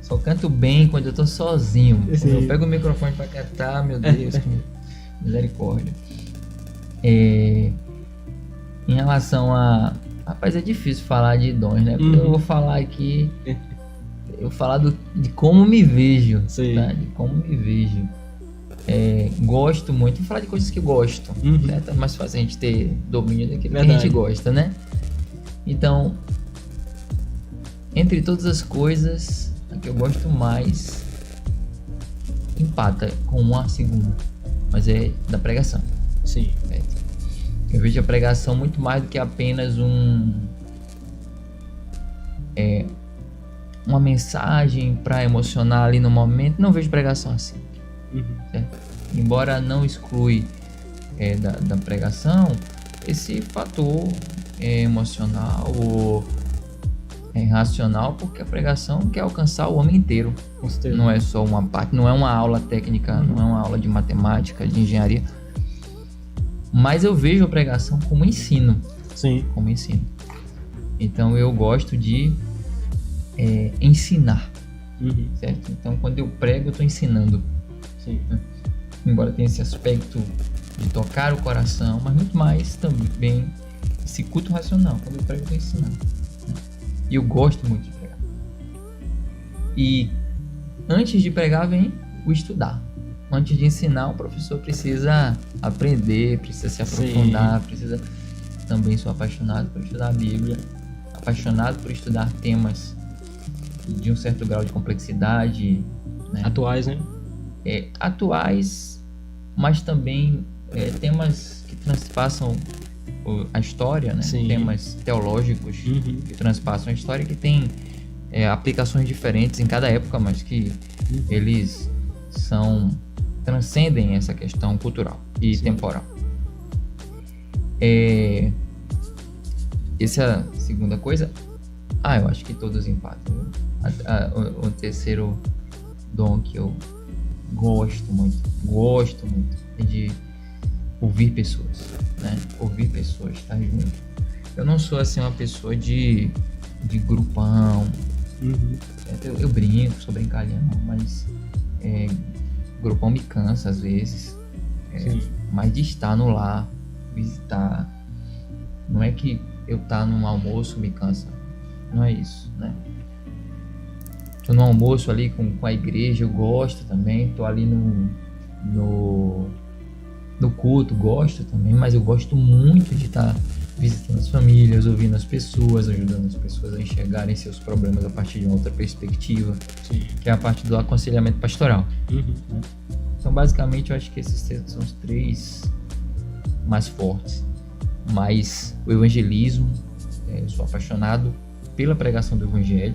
Só canto bem quando eu tô sozinho. Quando eu pego o microfone pra cantar, meu Deus, que misericórdia. Em relação a... Rapaz, é difícil falar de dons, né? Porque eu vou falar aqui... Eu vou falar de como me vejo, tá? De como me vejo. Gosto muito. Vou falar de coisas que gosto, né? É mais fácil a gente ter domínio daquilo que a gente gosta, né? Então, entre todas as coisas, a que eu gosto mais empata com uma segunda, mas é da pregação. Sim. Eu vejo a pregação muito mais do que apenas uma mensagem para emocionar ali no momento. Não vejo pregação assim. Certo? Embora não exclui da pregação esse fator emocional ou racional, porque a pregação quer alcançar o homem inteiro. Não é só uma parte, não é uma aula técnica, não é uma aula de matemática, de engenharia. Mas eu vejo a pregação como ensino. Sim. Como ensino. Então eu gosto de ensinar. Certo? Então quando eu prego, eu estou ensinando. Sim. Embora tenha esse aspecto de tocar o coração, mas muito mais também esse culto racional. Quando eu prego, eu tô ensinando, né? E eu gosto muito de pregar. E antes de pregar vem o estudar. Antes de ensinar, o professor precisa aprender, precisa se aprofundar, precisa... Também sou apaixonado por estudar a Bíblia, apaixonado por estudar temas de um certo grau de complexidade, né? Atuais, né? Atuais, mas também temas que transpassam a história, né? Sim. Temas teológicos que transpassam a história, que tem aplicações diferentes em cada época, mas que eles transcendem essa questão cultural e temporal. Essa é a segunda coisa. Eu acho que todos empatam, viu? O terceiro dom que eu gosto muito é de ouvir pessoas, né? Ouvir pessoas, estar junto. Eu não sou assim uma pessoa de grupão. Eu brinco, sou brincalhão, mas grupão me cansa às vezes. Mas de estar no lar, visitar, não é que eu estar num almoço me cansa, não é isso, né? Tô no almoço ali com a igreja, eu gosto também, tô ali no culto, gosto também, mas eu gosto muito de estar visitando as famílias, ouvindo as pessoas, ajudando as pessoas a enxergarem seus problemas a partir de uma outra perspectiva, que é a parte do aconselhamento pastoral. Né? Então, basicamente, eu acho que esses são os três mais fortes. Mas o evangelismo, eu sou apaixonado pela pregação do evangelho,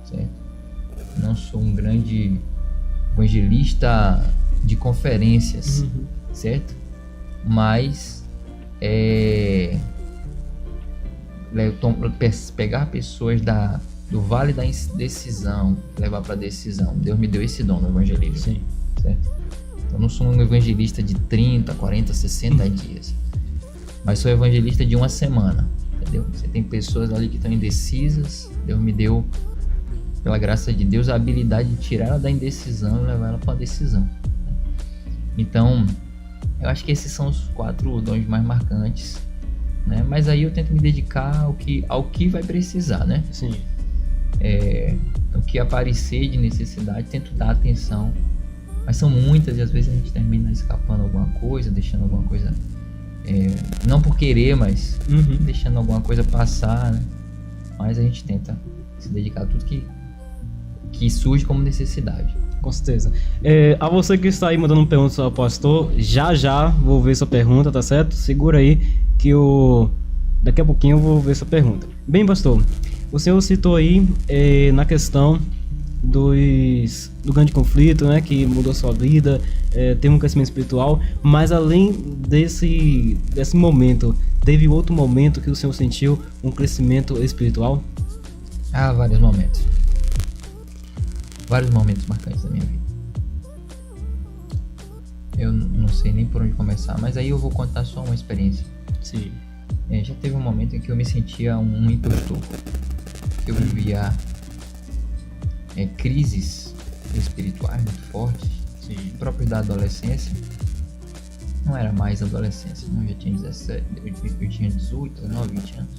certo? Não sou um grande evangelista de conferências, certo? Mas pegar pessoas do vale da indecisão, levar para decisão. Deus me deu esse dom no evangelismo, certo? Eu não sou um evangelista de 30, 40, 60 dias, mas sou evangelista de uma semana, entendeu? Você tem pessoas ali que estão indecisas, Deus me deu, pela graça de Deus, a habilidade de tirar ela da indecisão e levar ela para a decisão. Então, eu acho que esses são os 4 dons mais marcantes, né? Mas aí eu tento me dedicar ao que vai precisar, né? O que aparecer de necessidade, tento dar atenção. Mas são muitas e às vezes a gente termina escapando alguma coisa, deixando alguma coisa... não por querer, mas deixando alguma coisa passar, né? Mas a gente tenta se dedicar a tudo que surge como necessidade. Com certeza. A você que está aí mandando perguntas ao pastor, já vou ver sua pergunta, tá certo? Segura aí que daqui a pouquinho eu vou ver sua pergunta. Bem, pastor, o senhor citou aí na questão do grande conflito, né, que mudou sua vida, teve um crescimento espiritual, mas além desse momento, teve outro momento que o senhor sentiu um crescimento espiritual? Vários momentos. Vários momentos marcantes da minha vida. Eu não sei nem por onde começar, mas aí eu vou contar só uma experiência. Já teve um momento em que eu me sentia um impostor, que eu vivia crises espirituais muito fortes, próprios da adolescência. Não era mais adolescência, não, eu já tinha 17, eu tinha 18, 19, 20 anos.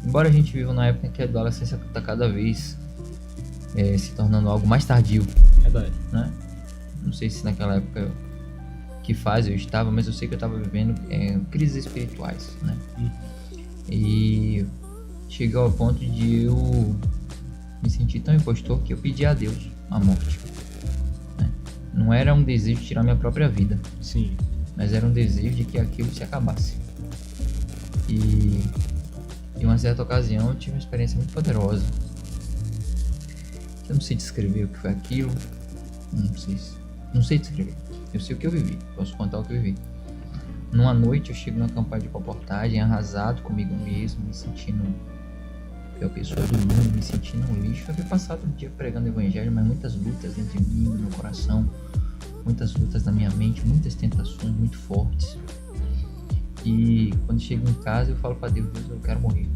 Embora a gente viva na época em que a adolescência está cada vez se tornando algo mais tardio. Verdade. Né? Não sei se naquela época que fase eu estava, mas eu sei que eu estava vivendo crises espirituais, né? E chegou ao ponto de eu me sentir tão impostor que eu pedi a Deus a morte, né? Não era um desejo de tirar minha própria vida, mas era um desejo de que aquilo se acabasse. E em uma certa ocasião eu tive uma experiência muito poderosa. Eu não sei descrever o que foi aquilo, não sei descrever. Eu sei o que eu vivi, posso contar o que eu vivi. Numa noite eu chego numa campanha de comportagem, arrasado comigo mesmo, me sentindo a pior pessoa do mundo, me sentindo um lixo. Eu havia passado um dia pregando o evangelho, mas muitas lutas dentro de mim, no meu coração, muitas lutas na minha mente, muitas tentações muito fortes. E quando chego em casa eu falo pra Deus, eu quero morrer.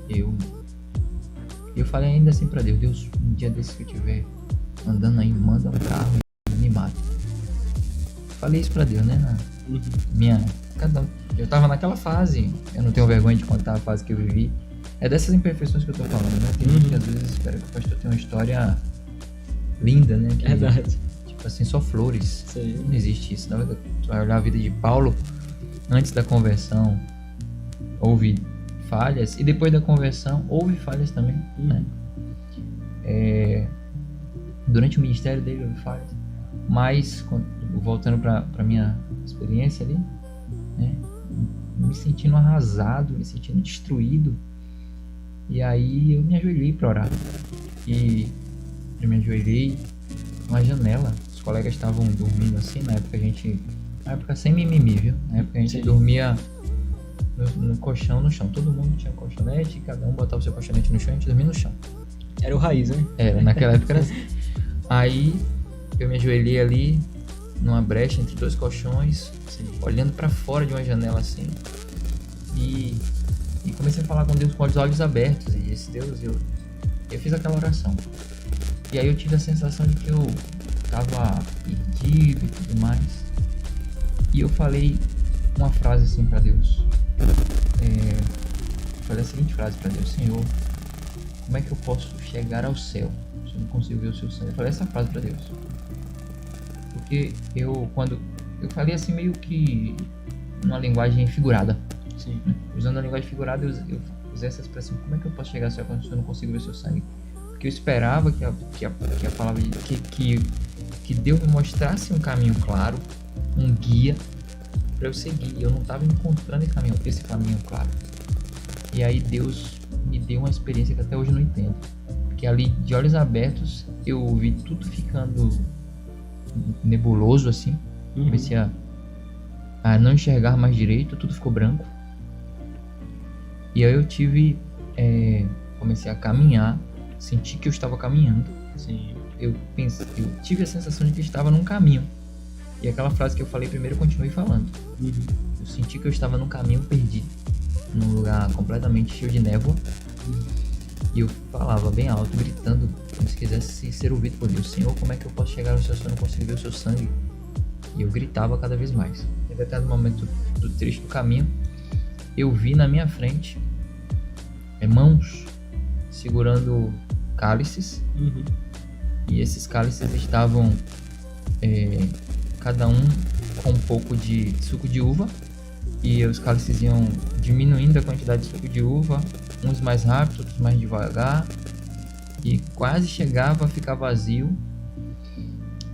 Eu falei ainda assim pra Deus, um dia desse que eu estiver andando aí, manda um carro e me mata. Falei isso pra Deus, né? Eu tava naquela fase, eu não tenho vergonha de contar a fase que eu vivi. É dessas imperfeições que eu tô falando, né? Tem gente que às vezes espera que o pastor tenha uma história linda, né? Que, Verdade. tipo assim, só flores. Sim. Não existe isso. Na verdade, tu vai olhar a vida de Paulo, antes da conversão, houve falhas, e depois da conversão, houve falhas também, né? Durante o ministério dele, houve falhas. Mas, voltando pra minha experiência ali, né? Me sentindo arrasado, me sentindo destruído. E aí eu me ajoelhei para orar. E eu me ajoelhei numa janela. Os colegas estavam dormindo assim, na época sem mimimi, viu? Na época a gente dormia no colchão, no chão. Todo mundo tinha colchonete, cada um botava o seu colchonete no chão e a gente dormia no chão. Era o raiz, né? Naquela época era assim. Aí eu me ajoelhei ali numa brecha entre dois colchões, olhando para fora de uma janela assim, e comecei a falar com Deus com os olhos abertos, e disse: Deus, eu fiz aquela oração, e aí eu tive a sensação de que eu tava perdido e tudo mais, e eu falei uma frase assim para Deus, falei a seguinte frase para Deus: Senhor, como é que eu posso chegar ao céu se eu não consigo ver o seu sangue? Eu falei essa frase para Deus. Porque quando eu falei assim meio que numa linguagem figurada. Sim. Usando a linguagem figurada, eu usei essa expressão: como é que eu posso chegar ao céu quando eu não consigo ver o seu sangue? Porque eu esperava que a palavra que Deus me mostrasse um caminho claro, um guia para eu seguir. Eu não estava encontrando esse caminho claro. E aí Deus me deu uma experiência que até hoje eu não entendo. Porque ali, de olhos abertos, eu vi tudo ficando nebuloso assim. Comecei a não enxergar mais direito, tudo ficou branco. E aí eu comecei a caminhar, senti que eu estava caminhando. Sim. Eu tive a sensação de que eu estava num caminho. E aquela frase que eu falei primeiro eu continuei falando. Eu senti que eu estava num caminho perdido, num lugar completamente cheio de névoa. E eu falava bem alto, gritando, como se quisesse ser ouvido por Deus: Senhor, como é que eu posso chegar ao céu se eu não consigo ver o seu sangue? E eu gritava cada vez mais. Teve até no momento do trecho do caminho, eu vi na minha frente mãos segurando cálices. E esses cálices estavam cada um com um pouco de suco de uva, e os cálices iam diminuindo a quantidade de suco de uva, uns mais rápido, outros mais devagar, e quase chegava a ficar vazio.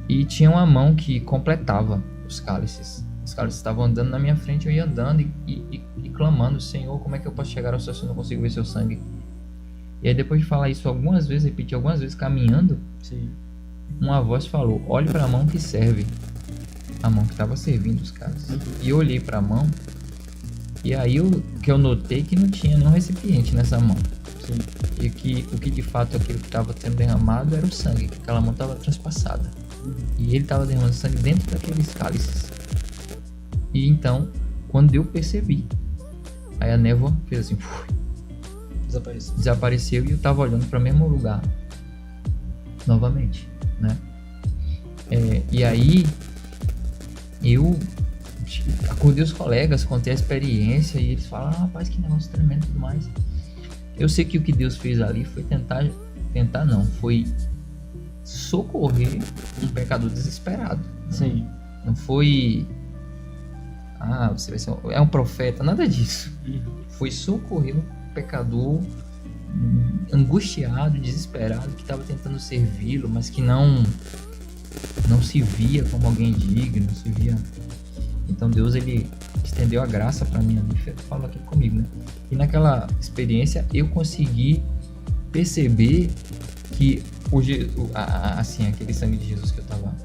E tinha uma mão que completava os cálices. Os cálices estavam andando na minha frente, eu ia andando e clamando: Senhor, como é que eu posso chegar ao céu se eu não consigo ver seu sangue? E aí, depois de falar isso algumas vezes, repetir algumas vezes, caminhando, uma voz falou: olhe para a mão que serve. A mão que estava servindo os cálices. E eu olhei para a mão, e aí eu notei que não tinha nenhum recipiente nessa mão. E que o que de fato aquilo que estava sendo derramado era o sangue, que aquela mão estava transpassada. E ele estava derramando sangue dentro daqueles cálices. E então, quando eu percebi, aí a névoa fez assim, desapareceu, e eu estava olhando para o mesmo lugar novamente, né? E aí eu acordei os colegas, contei a experiência, e eles falaram: rapaz, que negócio tremendo e tudo mais. Eu sei que o que Deus fez ali foi foi socorrer um pecador desesperado. Sim. Não foi: você vai ser um profeta, nada disso. Foi socorrer um pecador angustiado, desesperado, que estava tentando servi-lo, mas que não se via como alguém digno, não se via. Então Deus, ele estendeu a graça para mim ali, falou aqui comigo, né? E naquela experiência eu consegui perceber que aquele sangue de Jesus que eu tava,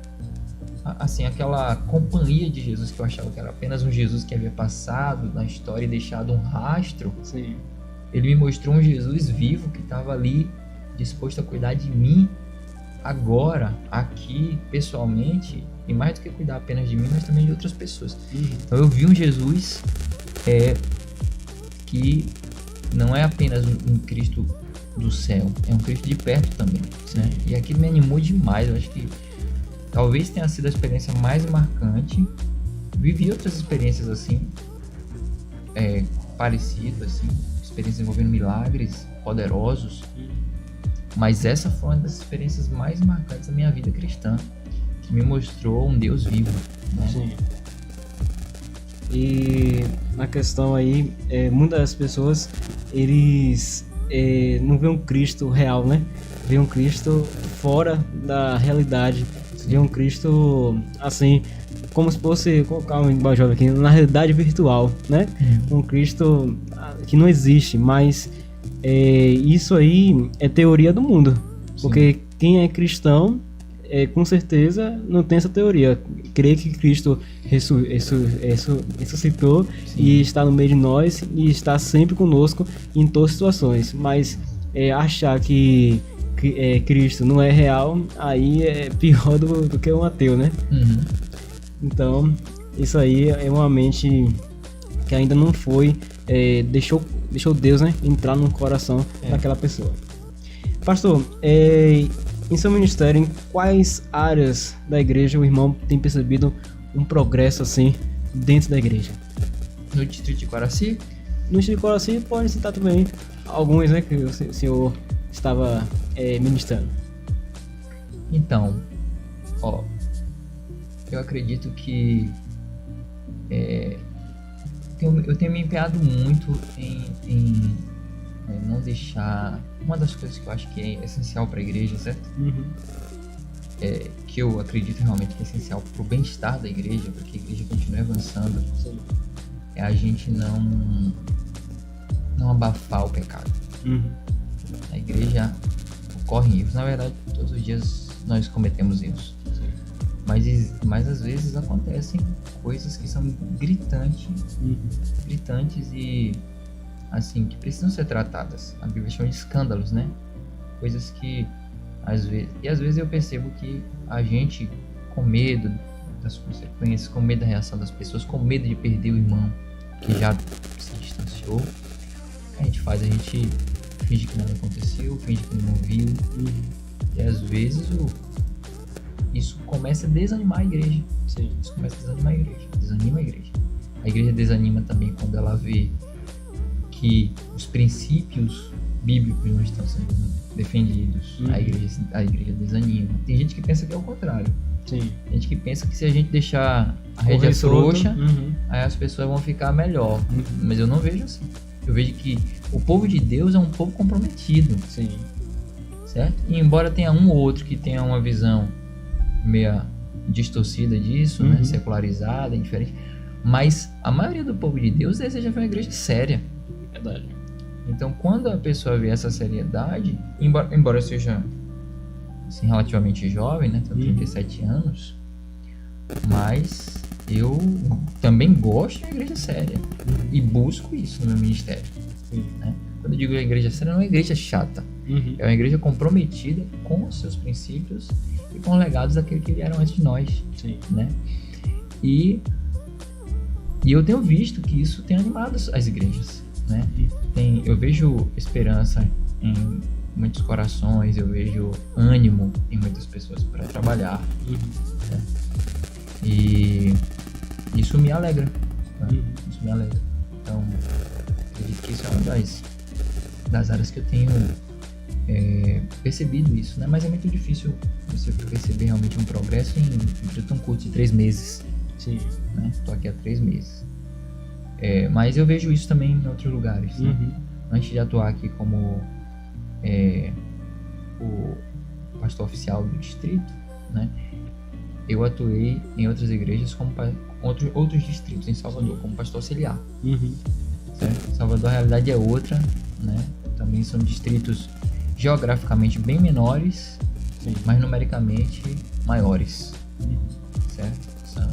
assim, aquela companhia de Jesus que eu achava que era apenas um Jesus que havia passado na história e deixado um rastro. Sim. Ele me mostrou um Jesus vivo que estava ali disposto a cuidar de mim agora, aqui, pessoalmente, e mais do que cuidar apenas de mim, mas também de outras pessoas. Então eu vi um Jesus que não é apenas um Cristo do céu, é um Cristo de perto também, né? E aquilo me animou demais. Eu acho que talvez tenha sido a experiência mais marcante. Vivi outras experiências assim, parecido, assim, experiências envolvendo milagres poderosos, mas essa foi uma das experiências mais marcantes da minha vida cristã, que me mostrou um Deus vivo, né? Sim. E na questão aí, muitas pessoas, eles não veem um Cristo real, né? Veem um Cristo fora da realidade. Veem um Cristo, assim, como se fosse, colocar um linguagem aqui, na realidade virtual, né? Um Cristo que não existe, mas isso aí é teoria do mundo. Sim. Porque quem é cristão, com certeza não tem essa teoria. Crê que Cristo ressuscitou. Sim. E está no meio de nós e está sempre conosco em todas as situações. Mas achar que Cristo não é real, aí é pior do que um ateu, né? Uhum. Então, isso aí é uma mente que ainda não foi, deixou Deus, né, entrar no coração daquela pessoa. Pastor, em seu ministério, em quais áreas da igreja o irmão tem percebido um progresso assim dentro da igreja? No distrito de Coraci? No distrito de Coraci pode citar também alguns, né, que o senhor estava ministrando. Então, eu acredito que eu tenho me empenhado muito em não deixar... Uma das coisas que eu acho que é essencial para a igreja, certo? Uhum. Que eu acredito realmente que é essencial para o bem-estar da igreja, para que a igreja continue avançando. Sim. É a gente não abafar o pecado. Uhum. Na igreja ocorrem erros. Na verdade, todos os dias nós cometemos erros. Mas às vezes acontecem coisas que são gritantes e assim, que precisam ser tratadas. A Bíblia chama de escândalos, né? Coisas que às vezes eu percebo que a gente, com medo das consequências, com medo da reação das pessoas, com medo de perder o irmão que já se distanciou, o que a gente faz? A gente finge que nada aconteceu, finge que não viu. E às vezes isso começa a desanimar a igreja. Sim. Isso começa a desanimar a igreja. Desanima a igreja. A igreja desanima também quando ela vê que os princípios bíblicos não estão sendo defendidos. A igreja desanima. Tem gente que pensa que é o contrário. Sim. Tem gente que pensa que se a gente deixar a rédea frouxa, aí as pessoas vão ficar melhor. Mas eu não vejo assim. Eu vejo que o povo de Deus é um povo comprometido. Sim. Certo? E embora tenha um ou outro que tenha uma visão meia distorcida disso, né? Secularizada, indiferente, mas a maioria do povo de Deus deseja ver uma igreja séria. Verdade. Então, quando a pessoa vê essa seriedade, embora eu seja assim, relativamente jovem, né? Tenho 37 anos, mas eu também gosto de uma igreja séria e busco isso no meu ministério. Né? Quando eu digo igreja séria, não é uma igreja chata. É uma igreja comprometida com os seus princípios e com os legados daqueles que vieram antes de nós. Sim. Né? E eu tenho visto que isso tem animado as igrejas. Né? Eu vejo esperança em muitos corações, eu vejo ânimo em muitas pessoas para trabalhar. Né? E isso me alegra. Né? Isso me alegra. Então, acredito que isso é uma das áreas que eu tenho percebido isso, né? Mas é muito difícil você perceber realmente um progresso em um curto de 3 meses. Sim. Né? Tô aqui há 3 meses. Mas eu vejo isso também em outros lugares. Né? Antes de atuar aqui como o pastor oficial do distrito, né? Eu atuei em outras igrejas como outros distritos em Salvador, como pastor auxiliar. Certo? Salvador a realidade é outra, né? Também são distritos geograficamente bem menores, mas numericamente maiores. Certo? São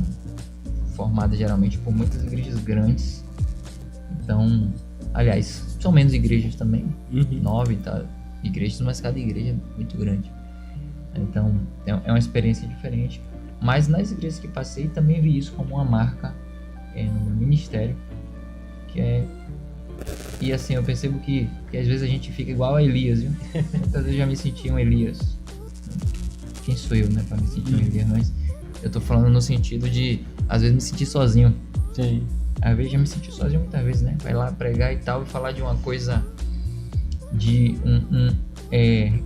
formadas geralmente por muitas igrejas grandes. Então, aliás, são menos igrejas também, 9 igrejas, mas cada igreja é muito grande. Então, é uma experiência diferente. Mas nas igrejas que passei, também vi isso como uma marca no meu ministério, e assim, eu percebo que às vezes a gente fica igual a Elias, viu? Muitas vezes eu já me senti um Elias. Quem sou eu, né, pra me sentir um Elias? Mas eu tô falando no sentido de, às vezes, me sentir sozinho. Sim. Às vezes já me senti sozinho muitas vezes, né? Vai lá pregar e tal e falar de uma coisa, de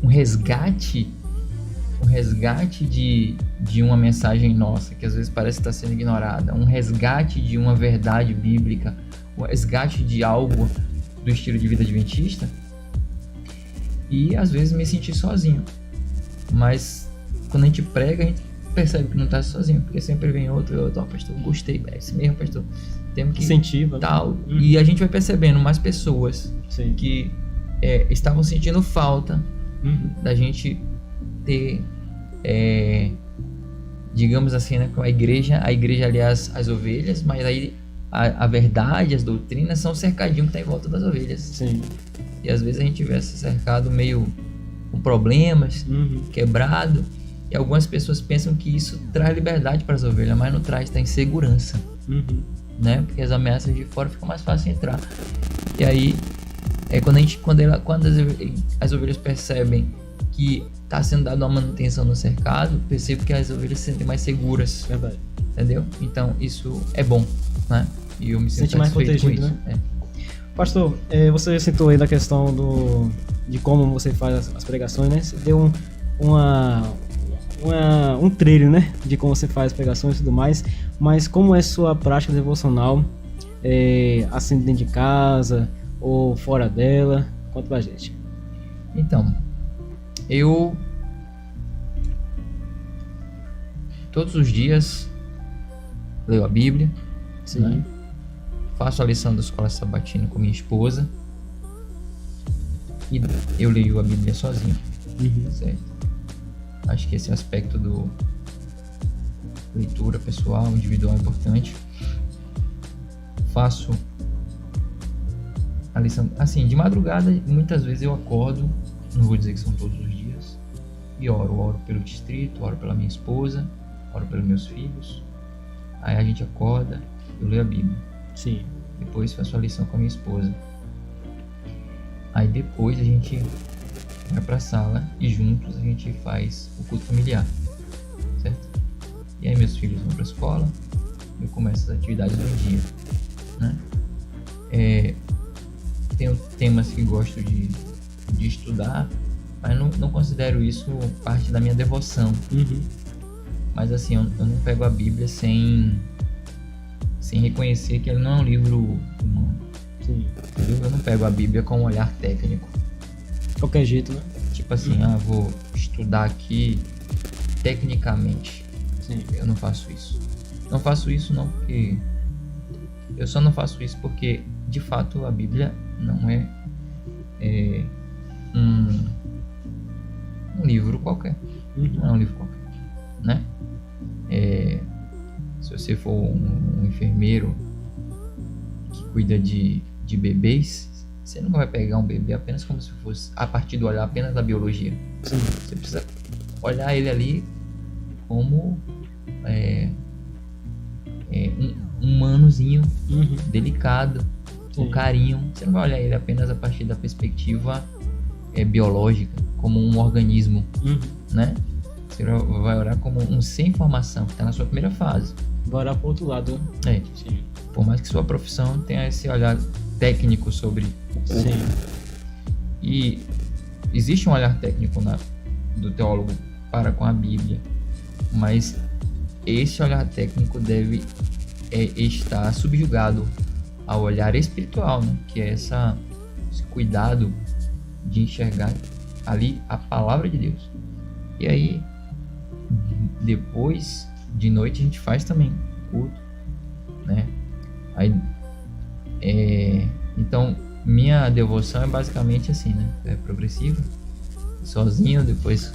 um resgate de uma mensagem nossa, que às vezes parece estar sendo ignorada, um resgate de uma verdade bíblica, um resgate de algo do estilo de vida adventista, e às vezes me senti sozinho. Mas quando a gente prega, a gente percebe que não está sozinho, porque sempre vem outro, pastor, gostei, é esse mesmo, pastor, temos que incentiva, tal, e a gente vai percebendo mais pessoas Sim. que estavam sentindo falta da gente ter, digamos assim, né, com a igreja ali as ovelhas, mas aí a verdade, as doutrinas são o cercadinho que está em volta das ovelhas. Sim. E às vezes a gente vê esse cercado meio com problemas, quebrado, e algumas pessoas pensam que isso traz liberdade para as ovelhas, mas não traz, está insegurança, né? Porque as ameaças de fora ficam mais fácil de entrar. E aí quando as ovelhas percebem que está sendo dada uma manutenção no cercado, percebo que as ovelhas se sentem mais seguras. Verdade. Entendeu? Então isso é bom, né? E eu me sinto mais satisfeito com protegido, isso. né? Pastor, você citou aí da questão de como você faz as pregações, né? Você deu um trilho, né? De como você faz as pregações e tudo mais. Mas como é sua prática devocional, assim dentro de casa ou fora dela? Conta pra gente. Então, eu todos os dias leio a Bíblia, Sim. né? Faço a lição da escola sabatina com minha esposa e eu leio a Bíblia sozinho, certo? Acho que esse aspecto do leitura pessoal, individual é importante. Faço a lição, assim, de madrugada, muitas vezes eu acordo, não vou dizer que são todos os dias, e oro pelo distrito, oro pela minha esposa, oro pelos meus filhos. Aí a gente acorda, eu leio a Bíblia. Sim. Depois faço a lição com a minha esposa. Aí depois a gente vai pra sala e juntos a gente faz o culto familiar, certo? E aí meus filhos vão pra escola, eu começo as atividades do dia, né? Tenho temas que gosto de estudar, mas não considero isso parte da minha devoção. Mas assim, eu não pego a Bíblia sem reconhecer que ele não é um livro humano. Sim. Eu não pego a Bíblia com um olhar técnico. Qualquer jeito, né? Tipo assim, vou estudar aqui tecnicamente. Sim. Eu não faço isso. Não faço isso não porque... Eu só não faço isso porque, de fato, a Bíblia não é um livro qualquer. Não é um livro qualquer, né? Se você for um enfermeiro que cuida de bebês, você não vai pegar um bebê apenas como se fosse a partir do olhar apenas da biologia. Sim. Você precisa olhar ele ali como um humanozinho delicado, com carinho. Você não vai olhar ele apenas a partir da perspectiva biológica, como um organismo, né? Você vai olhar como um sem formação, que está na sua primeira fase. Vai olhar pro outro lado, né? Sim. Por mais que sua profissão tenha esse olhar técnico sobre... Sim. E existe um olhar técnico do teólogo para com a Bíblia, mas esse olhar técnico deve estar subjugado ao olhar espiritual, né? Que é esse cuidado de enxergar ali a palavra de Deus. E aí, depois de noite, a gente faz também culto, né? Aí, então, minha devoção é basicamente assim, né? É progressiva, sozinho, depois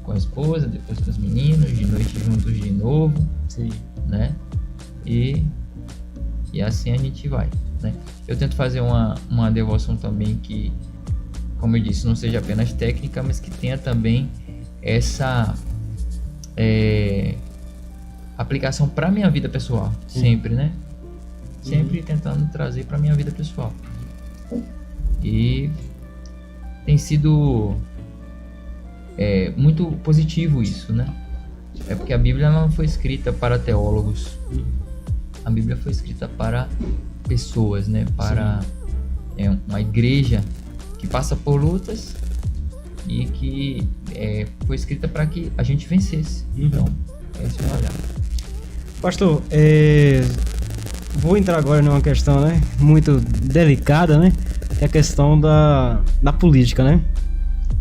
com a esposa, depois com os meninos, de noite juntos de novo. Sim. Né? E assim a gente vai, né? Eu tento fazer uma devoção também que, como eu disse, não seja apenas técnica, mas que tenha também essa aplicação para minha vida pessoal. Sempre, né? Sempre tentando trazer para minha vida pessoal. E tem sido muito positivo isso, né? É porque a Bíblia não foi escrita para teólogos. A Bíblia foi escrita para pessoas, né? Para uma igreja que passa por lutas e que foi escrita para que a gente vencesse. Então, esse é o olhar. Pastor, vou entrar agora numa questão, né, muito delicada, né, que é a questão da política, né?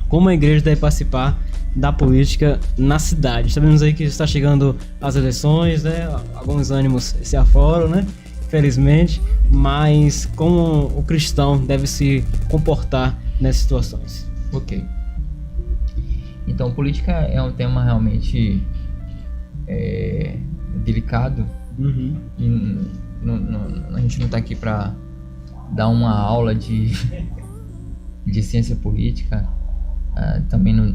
Como a igreja deve participar da política na cidade. Sabemos aí que está chegando as eleições, né? Alguns ânimos se afloram, né? Infelizmente, mas como o cristão deve se comportar nessas situações? Ok. Então, política é um tema realmente delicado. E a gente não está aqui para dar uma aula de ciência política. Também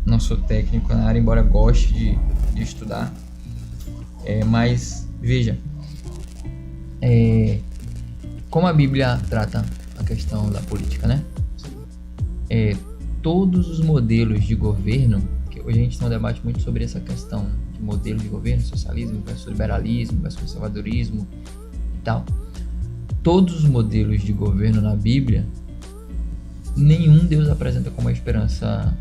não sou técnico na área, embora goste de estudar. Mas, veja, como a Bíblia trata a questão da política, né? Todos os modelos de governo, que hoje a gente tem um debate muito sobre essa questão de modelo de governo, socialismo versus liberalismo versus conservadorismo e tal. Todos os modelos de governo na Bíblia, nenhum Deus apresenta como a esperança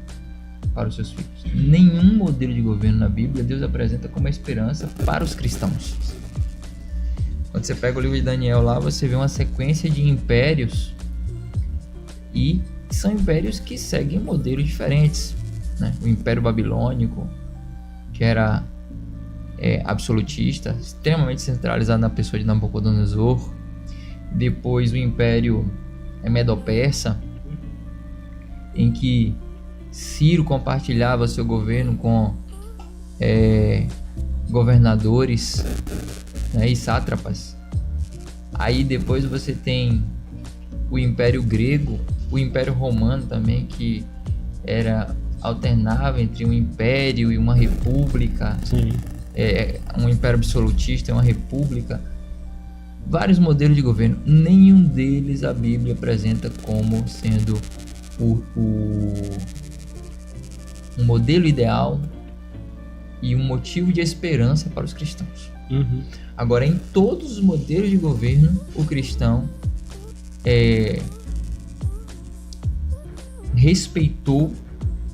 para os seus filhos. Nenhum modelo de governo na Bíblia Deus apresenta como a esperança para os cristãos. Quando você pega o livro de Daniel lá, você vê uma sequência de impérios, e são impérios que seguem modelos diferentes, né? O Império Babilônico, que era absolutista, extremamente centralizado na pessoa de Nabucodonosor. Depois o Império Medo-Persa, em que Ciro compartilhava seu governo com governadores, né, e sátrapas. Aí depois você tem o Império Grego, o Império Romano também, que alternava entre um império e uma república. Sim. Um império absolutista e uma república. Vários modelos de governo, nenhum deles a Bíblia apresenta como sendo um modelo ideal e um motivo de esperança para os cristãos. Agora, em todos os modelos de governo, o cristão respeitou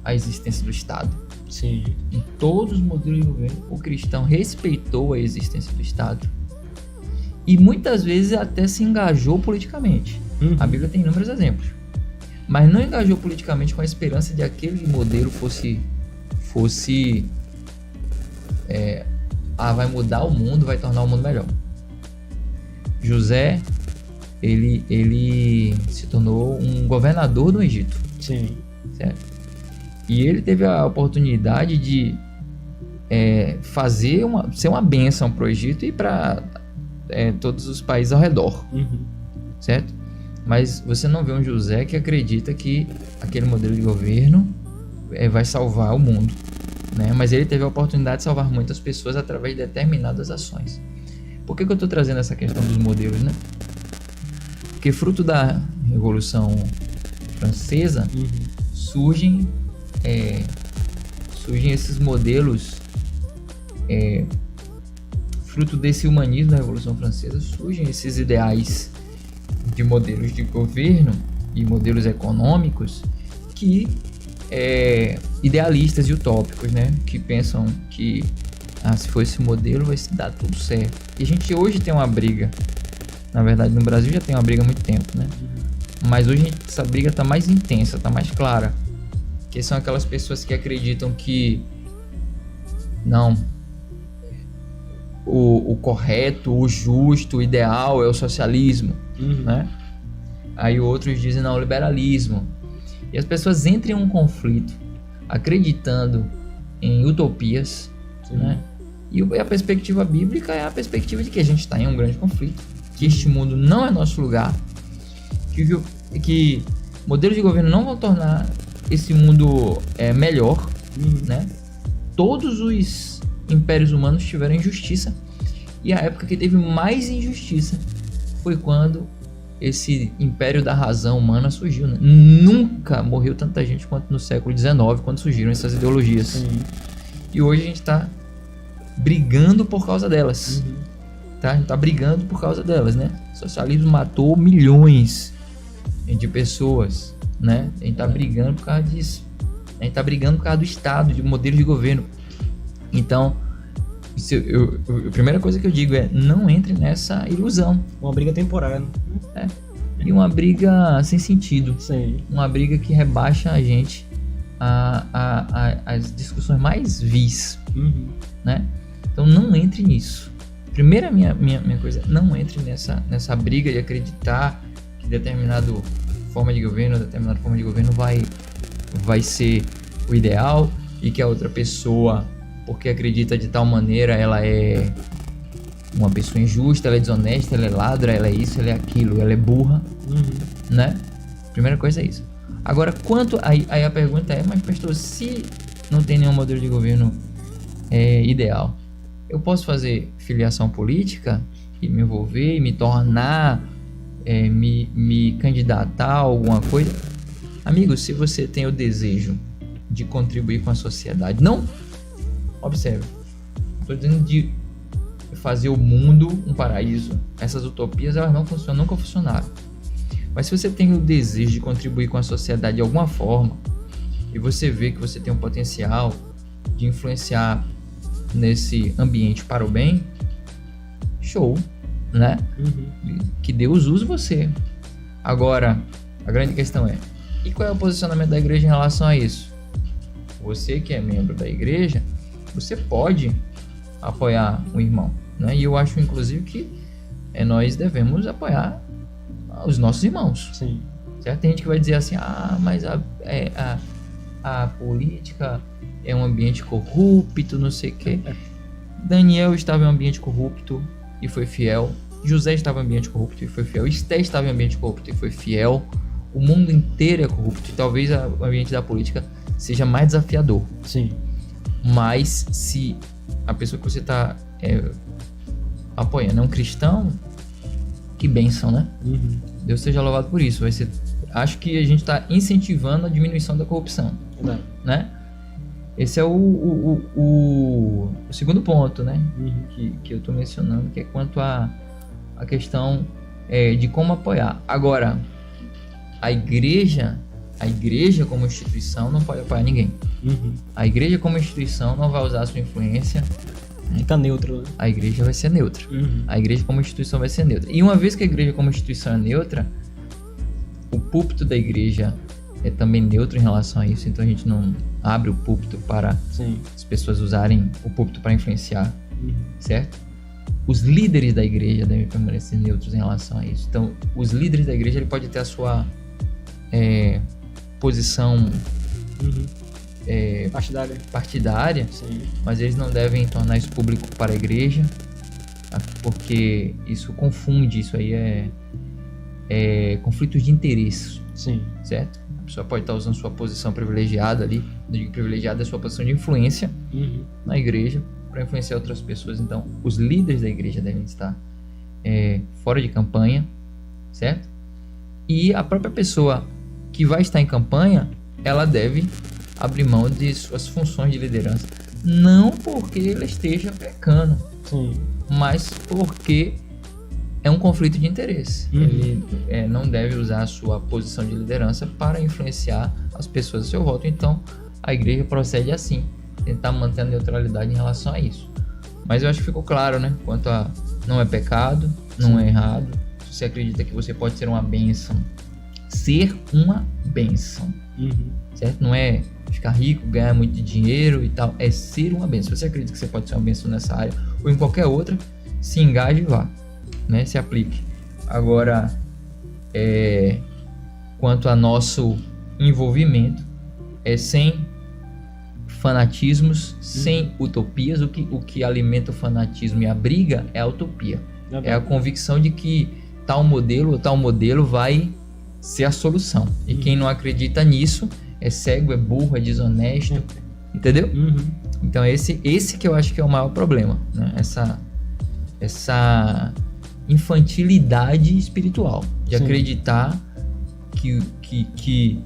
a existência do Estado. Sim. Em todos os modelos de governo, o cristão respeitou a existência do Estado e muitas vezes até se engajou politicamente. A Bíblia tem inúmeros exemplos, mas não engajou politicamente com a esperança de aquele modelo fosse vai mudar o mundo, vai tornar o mundo melhor. José, ele se tornou um governador do Egito. Sim. Certo? E ele teve a oportunidade de ser uma bênção para o Egito e para todos os países ao redor. Certo? Mas você não vê um José que acredita que aquele modelo de governo vai salvar o mundo, né? Mas ele teve a oportunidade de salvar muitas pessoas através de determinadas ações. Por que eu estou trazendo essa questão dos modelos, né? Porque fruto da Revolução Francesa surgem esses modelos, fruto desse humanismo da Revolução Francesa, surgem esses ideais de modelos de governo e modelos econômicos que idealistas e utópicos, né? Que pensam que se for esse modelo vai se dar tudo certo. E a gente hoje tem uma briga, na verdade no Brasil já tem uma briga há muito tempo, né? Mas hoje essa briga está mais intensa, está mais clara, que são aquelas pessoas que acreditam que não, o correto, o justo, o ideal é o socialismo, né? Aí outros dizem não, o liberalismo. E as pessoas entram em um conflito acreditando em utopias, né? E a perspectiva bíblica é a perspectiva de que a gente está em um grande conflito, que este mundo não é nosso lugar, que modelos de governo não vão tornar esse mundo melhor, né? Todos os impérios humanos tiveram injustiça, e a época que teve mais injustiça foi quando esse império da razão humana surgiu, né? Nunca morreu tanta gente quanto no século XIX, quando surgiram essas ideologias. E hoje a gente está brigando por causa delas. tá? A gente tá brigando por causa delas, né? O socialismo matou milhões de pessoas, né? A gente tá brigando por causa disso. A gente tá brigando por causa do Estado, de modelo de governo. Então, a primeira coisa que eu digo é: não entre nessa ilusão. Uma briga temporária, né? E uma briga sem sentido. Sim. Uma briga que rebaixa a gente às discussões mais vis, né? Então não entre nisso. Primeira minha coisa, não entre nessa briga de acreditar que determinada forma de governo vai ser o ideal e que a outra pessoa, porque acredita de tal maneira, ela é uma pessoa injusta, ela é desonesta, ela é ladra, ela é isso, ela é aquilo, ela é burra, né? Primeira coisa é isso. Agora, aí a pergunta é: mas pastor, se não tem nenhum modelo de governo ideal, eu posso fazer filiação política e me envolver, e me tornar, me candidatar a alguma coisa? Amigo, se você tem o desejo de contribuir com a sociedade, não, observe, estou dizendo de fazer o mundo um paraíso. Essas utopias, elas não funcionam, nunca funcionaram. Mas se você tem o desejo de contribuir com a sociedade de alguma forma, e você vê que você tem um potencial de influenciar nesse ambiente para o bem, show, né? Que Deus use você. Agora, a grande questão é: e qual é o posicionamento da igreja em relação a isso? Você que é membro da igreja, você pode apoiar um irmão, né? E eu acho, inclusive, que nós devemos apoiar os nossos irmãos. Sim. Certo? Tem gente que vai dizer assim: mas a política é um ambiente corrupto, não sei o quê. Daniel estava em um ambiente corrupto e foi fiel. José estava em um ambiente corrupto e foi fiel. Esté estava em um ambiente corrupto e foi fiel. O mundo inteiro é corrupto. E talvez o ambiente da política seja mais desafiador. Sim. Mas se a pessoa que você está apoiando é um cristão, que bênção, né? Deus seja louvado por isso. Acho que a gente está incentivando a diminuição da corrupção. Verdade. Né? Esse é o segundo ponto, né? Que eu estou mencionando, que é quanto à questão de como apoiar. Agora, a igreja como instituição não pode apoiar ninguém. A igreja como instituição não vai usar a sua influência. Fica neutro, né? A igreja vai ser neutra. A igreja como instituição vai ser neutra. E uma vez que a igreja como instituição é neutra, o púlpito da igreja é também neutro em relação a isso. Então a gente não abre o púlpito para as pessoas usarem o púlpito para influenciar, certo? Os líderes da igreja devem permanecer neutros em relação a isso. Então, os líderes da igreja, ele pode ter a sua posição partidária, mas eles não devem tornar isso público para a igreja, porque isso confunde. Isso aí é conflitos de interesse, certo? A pessoa pode estar usando sua posição privilegiada ali, eu digo privilegiada é sua posição de influência na igreja para influenciar outras pessoas. Então, os líderes da igreja devem estar fora de campanha, certo? E a própria pessoa que vai estar em campanha, ela deve abrir mão de suas funções de liderança, não porque ela esteja pecando, mas porque é um conflito de interesse. Ele não deve usar a sua posição de liderança para influenciar as pessoas ao seu voto. Então a igreja procede assim, tentar manter a neutralidade em relação a isso. Mas eu acho que ficou claro, né? Quanto a não é pecado, não é errado. Se você acredita que você pode ser uma bênção, ser uma bênção, certo? Não é ficar rico, ganhar muito dinheiro e tal, é ser uma bênção. Se você acredita que você pode ser uma bênção nessa área ou em qualquer outra, se engaje e vá, né? Se aplique. Agora, quanto a nosso envolvimento, sem fanatismos, sem utopias. O que alimenta o fanatismo e a briga é a utopia. É a convicção de que tal modelo ou tal modelo vai ser a solução. E quem não acredita nisso é cego, é burro, é desonesto. Entendeu? Então esse que eu acho que é o maior problema, né? Essa infantilidade espiritual de acreditar que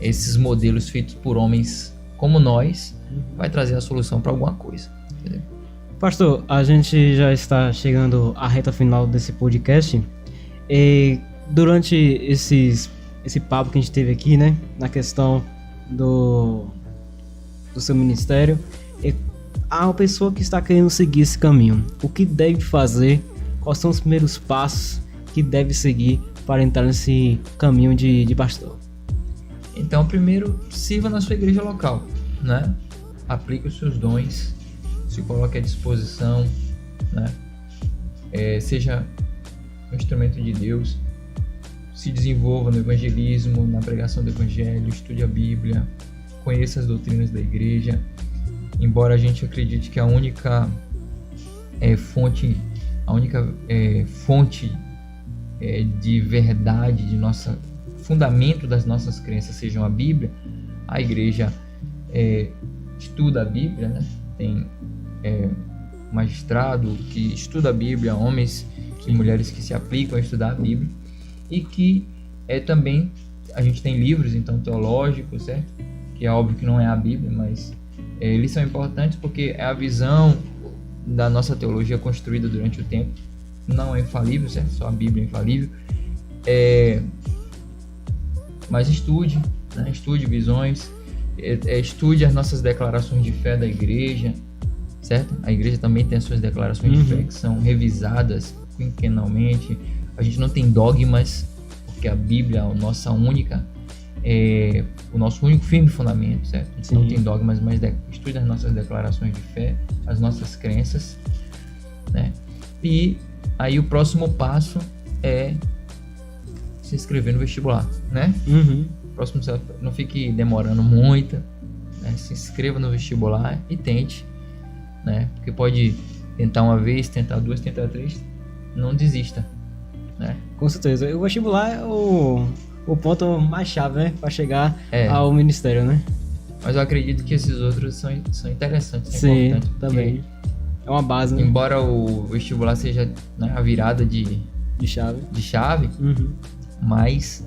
esses modelos feitos por homens como nós vai trazer a solução para alguma coisa, entendeu? Pastor, a gente já está chegando à reta final desse podcast. E durante esse papo que a gente teve aqui, né, na questão do seu ministério, a pessoa que está querendo seguir esse caminho, o que deve fazer? Quais são os primeiros passos que deve seguir para entrar nesse caminho de pastor? Então, primeiro, sirva na sua igreja local, né? Aplique os seus dons, se coloque à disposição, né? Seja um instrumento de Deus, se desenvolva no evangelismo, na pregação do evangelho, estude a Bíblia, conheça as doutrinas da igreja. Embora a gente acredite que a única fonte de verdade, fundamento das nossas crenças sejam a Bíblia, a igreja estuda a Bíblia, né? Tem magistrado que estuda a Bíblia, homens e mulheres que se aplicam a estudar a Bíblia, e que também a gente tem livros então teológicos, certo? Que é óbvio que não é a Bíblia, mas eles são importantes porque é a visão da nossa teologia construída durante o tempo. Não é infalível, certo? Só a Bíblia é infalível. Mas estude, né? Estude visões, estude as nossas declarações de fé da igreja, certo? A igreja também tem as suas declarações de fé que são revisadas quinquenalmente. A gente não tem dogmas, porque a Bíblia é a nossa única, o nosso único firme fundamento, certo? A gente não tem dogmas, mas estude as nossas declarações de fé, as nossas crenças, né? E aí o próximo passo é se inscrever no vestibular, né? Próximo, não fique demorando muito, né? Se inscreva no vestibular e tente, né? Porque pode tentar uma vez, tentar duas, tentar três, não desista, né? Com certeza. O vestibular é o ponto mais chave, né? Para chegar ao ministério, né? Mas eu acredito que esses outros são interessantes, são Sim, importantes. também. É uma base, né? Embora o vestibular seja, né, a virada de chave, mas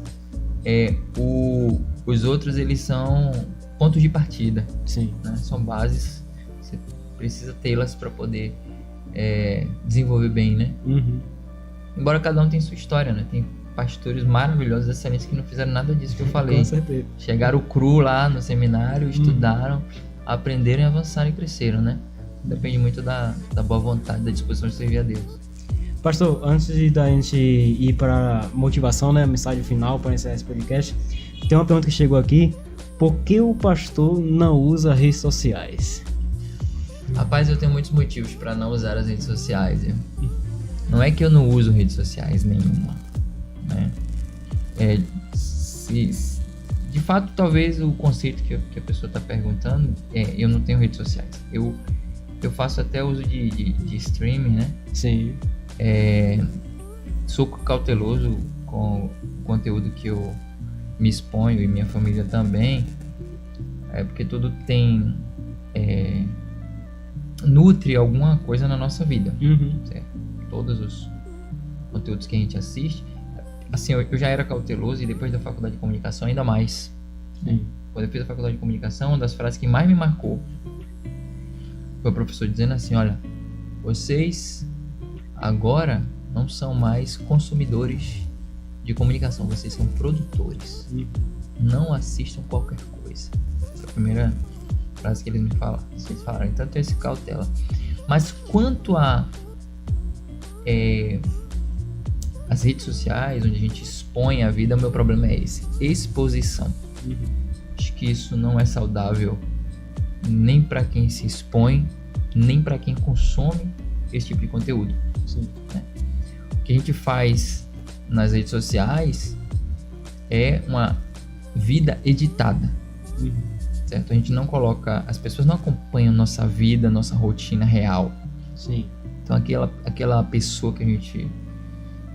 os outros eles são pontos de partida. Sim. Né? São bases, você precisa tê-las para poder desenvolver bem, né? Embora cada um tenha sua história, né? Tem pastores maravilhosos, excelentes, que não fizeram nada disso que eu falei. Com certeza. Chegaram cru lá no seminário, estudaram, aprenderam, avançaram e cresceram, né? Depende muito da boa vontade, da disposição de servir a Deus. Pastor, antes da gente ir para a motivação, né, a mensagem final para encerrar esse podcast, tem uma pergunta que chegou aqui: por que o pastor não usa redes sociais? Rapaz, eu tenho muitos motivos para não usar as redes sociais. Não é que eu não uso redes sociais nenhuma, né? De fato, talvez o conceito que a pessoa está perguntando eu não tenho redes sociais. Eu faço até uso de streaming, né? Sim. Sou cauteloso com o conteúdo que eu me exponho, e minha família também, porque tudo tem nutre alguma coisa na nossa vida, certo? Todos os conteúdos que a gente assiste, assim, eu já era cauteloso, e depois da faculdade de comunicação ainda mais. Quando eu fiz a faculdade de comunicação, uma das frases que mais me marcou foi o professor dizendo assim: olha, vocês agora não são mais consumidores de comunicação, vocês são produtores. Não assistam qualquer coisa. Essa é a primeira frase que eles falaram. Então tem esse cautela. Mas quanto as redes sociais, onde a gente expõe a vida, o meu problema é esse: exposição. Acho que isso não é saudável nem para quem se expõe, nem para quem consome esse tipo de conteúdo. Né? O que a gente faz nas redes sociais é uma vida editada, certo? A gente não coloca, as pessoas não acompanham nossa vida, nossa rotina real. Então aquela pessoa que a gente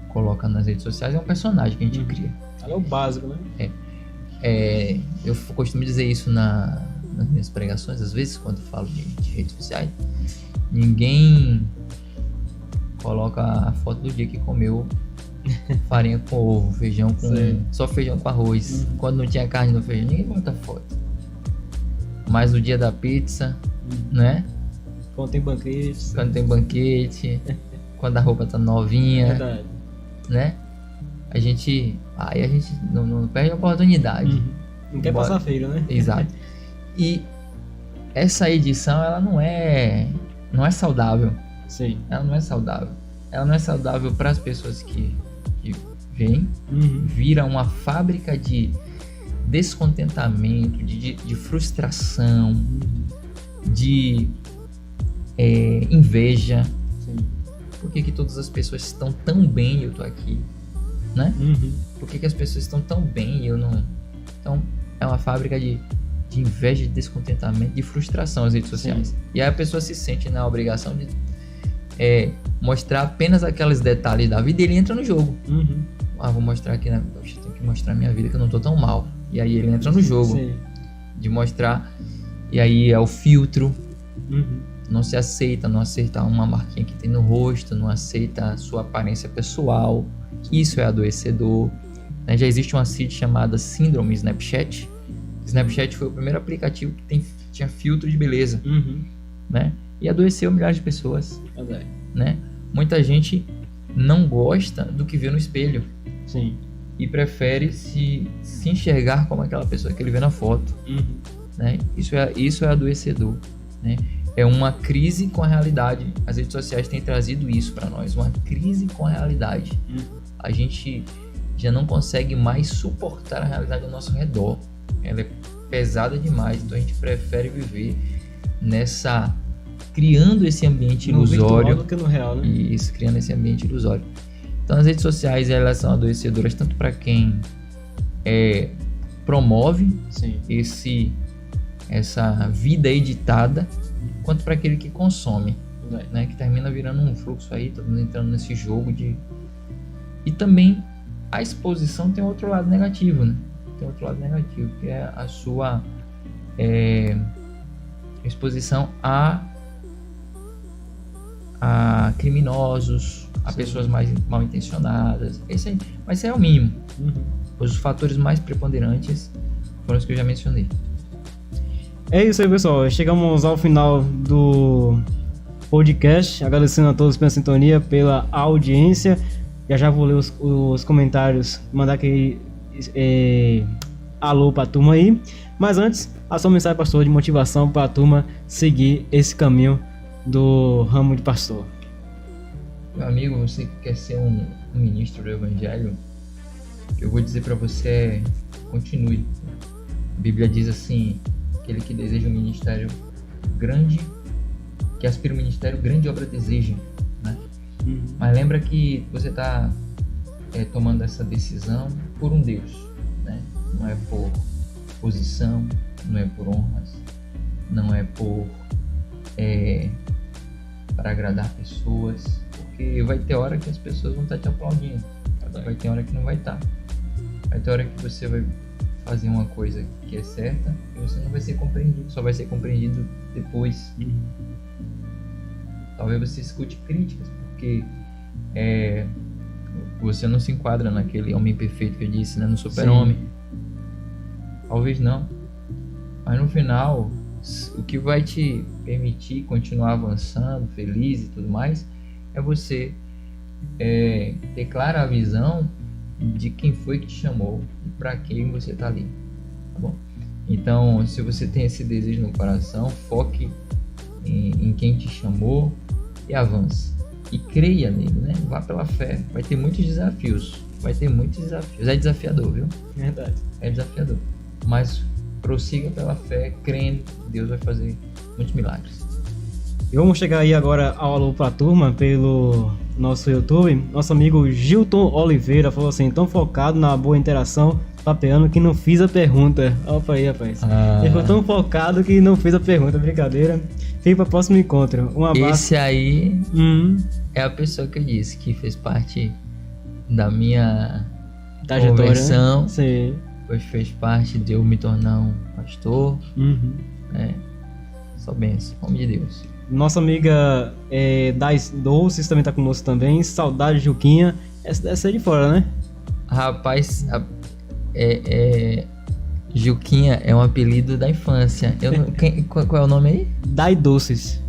coloca nas redes sociais é um personagem que a gente cria. Ela é o básico, né? Eu costumo dizer isso nas minhas pregações, às vezes, quando eu falo de redes sociais. Ninguém coloca a foto do dia que comeu farinha com ovo, feijão com... só feijão com arroz. Quando não tinha carne no feijão, ninguém bota foto. Mas no dia da pizza, né? Quando tem banquetes. Quando tem banquete, quando a roupa tá novinha, Verdade. né? A gente não perde a oportunidade. Não quer Bora. passar feio, né? Exato. E essa edição, ela não é saudável. Sim. Ela não é saudável. Ela não é saudável para as pessoas que vêm. Vira uma fábrica de descontentamento, de frustração, de inveja. Sim. Por que todas as pessoas estão tão bem e eu tô aqui, né? Por que as pessoas estão tão bem e eu não? Então, é uma fábrica de inveja, de descontentamento, de frustração as redes sociais. Sim. E aí a pessoa se sente na obrigação de mostrar apenas aqueles detalhes da vida e ele entra no jogo. Vou mostrar aqui, né? Poxa, tenho que mostrar minha vida que eu não tô tão mal. E aí ele entra no jogo. Sim. De mostrar. E aí é o filtro. Não se aceita, não aceita uma marquinha que tem no rosto, não aceita a sua aparência pessoal. Isso é adoecedor. Né? Já existe uma CID chamada Síndrome Snapchat. Snapchat foi o primeiro aplicativo que tinha filtro de beleza. Né? E adoeceu milhares de pessoas. Né? Muita gente não gosta do que vê no espelho. Sim. E prefere se enxergar como aquela pessoa que ele vê na foto. Né? Isso é adoecedor. Né? É uma crise com a realidade. As redes sociais têm trazido isso para nós, uma crise com a realidade. A gente já não consegue mais suportar a realidade ao nosso redor. Ela é pesada demais, então a gente prefere viver criando esse ambiente ilusório. No virtual do que no real, né? Isso, criando esse ambiente ilusório. Então as redes sociais, elas são adoecedoras tanto para quem promove Sim. essa vida editada, quanto para aquele que consome, né? Que termina virando um fluxo aí, todo mundo entrando nesse jogo E também a exposição tem outro lado negativo, né? Tem outro lado negativo, que é a sua exposição a criminosos, a Sim. pessoas mais mal intencionadas. Mas esse é o mínimo. Os fatores mais preponderantes foram os que eu já mencionei. É isso aí, pessoal. Chegamos ao final do podcast. Agradecendo a todos pela sintonia, pela audiência. Já vou ler os comentários, mandar aquele alô pra turma aí. Mas antes, a sua mensagem, pastor, de motivação pra turma seguir esse caminho do ramo de pastor. Meu amigo, você que quer ser um ministro do evangelho, o que eu vou dizer pra você é: continue. A Bíblia diz assim: aquele que deseja um ministério grande, que aspira um ministério grande, obra deseja, né? Mas lembra que você está tomando essa decisão por um Deus, né? Não é por posição, não é por honras, não é para agradar pessoas, porque vai ter hora que as pessoas vão estar te aplaudindo, vai ter hora que não vai estar, vai ter hora que você vai fazer uma coisa que é certa e você não vai ser compreendido, só vai ser compreendido depois. Talvez você escute críticas porque você não se enquadra naquele homem perfeito que eu disse, né? No super-homem. Talvez não, mas no final o que vai te permitir continuar avançando, feliz e tudo mais, é você ter clara a visão de quem foi que te chamou e para quem você está ali, tá bom? Então, se você tem esse desejo no coração, foque em quem te chamou e avance. E creia nele, né? Vá pela fé. Vai ter muitos desafios. É desafiador, viu? Verdade. É desafiador. Mas prossiga pela fé, crendo que Deus vai fazer muitos milagres. E vamos chegar aí agora ao alô pra turma pelo nosso YouTube. Nosso amigo Gilton Oliveira falou assim: tão focado na boa interação, papeando, que não fiz a pergunta. Opa aí, rapaz. Ele ficou tão focado que não fez a pergunta. Brincadeira. Fica para o próximo encontro. Um abraço. Esse aí é a pessoa que eu disse que fez parte da minha conversão, né? Sim. Fez parte de eu me tornar um pastor. Só benção, em nome de Deus. Nossa amiga Das Doces também tá conosco também. Saudade, Juquinha. Essa é de fora, né? Rapaz, Juquinha é um apelido da infância. Qual é o nome aí? Dai Doces.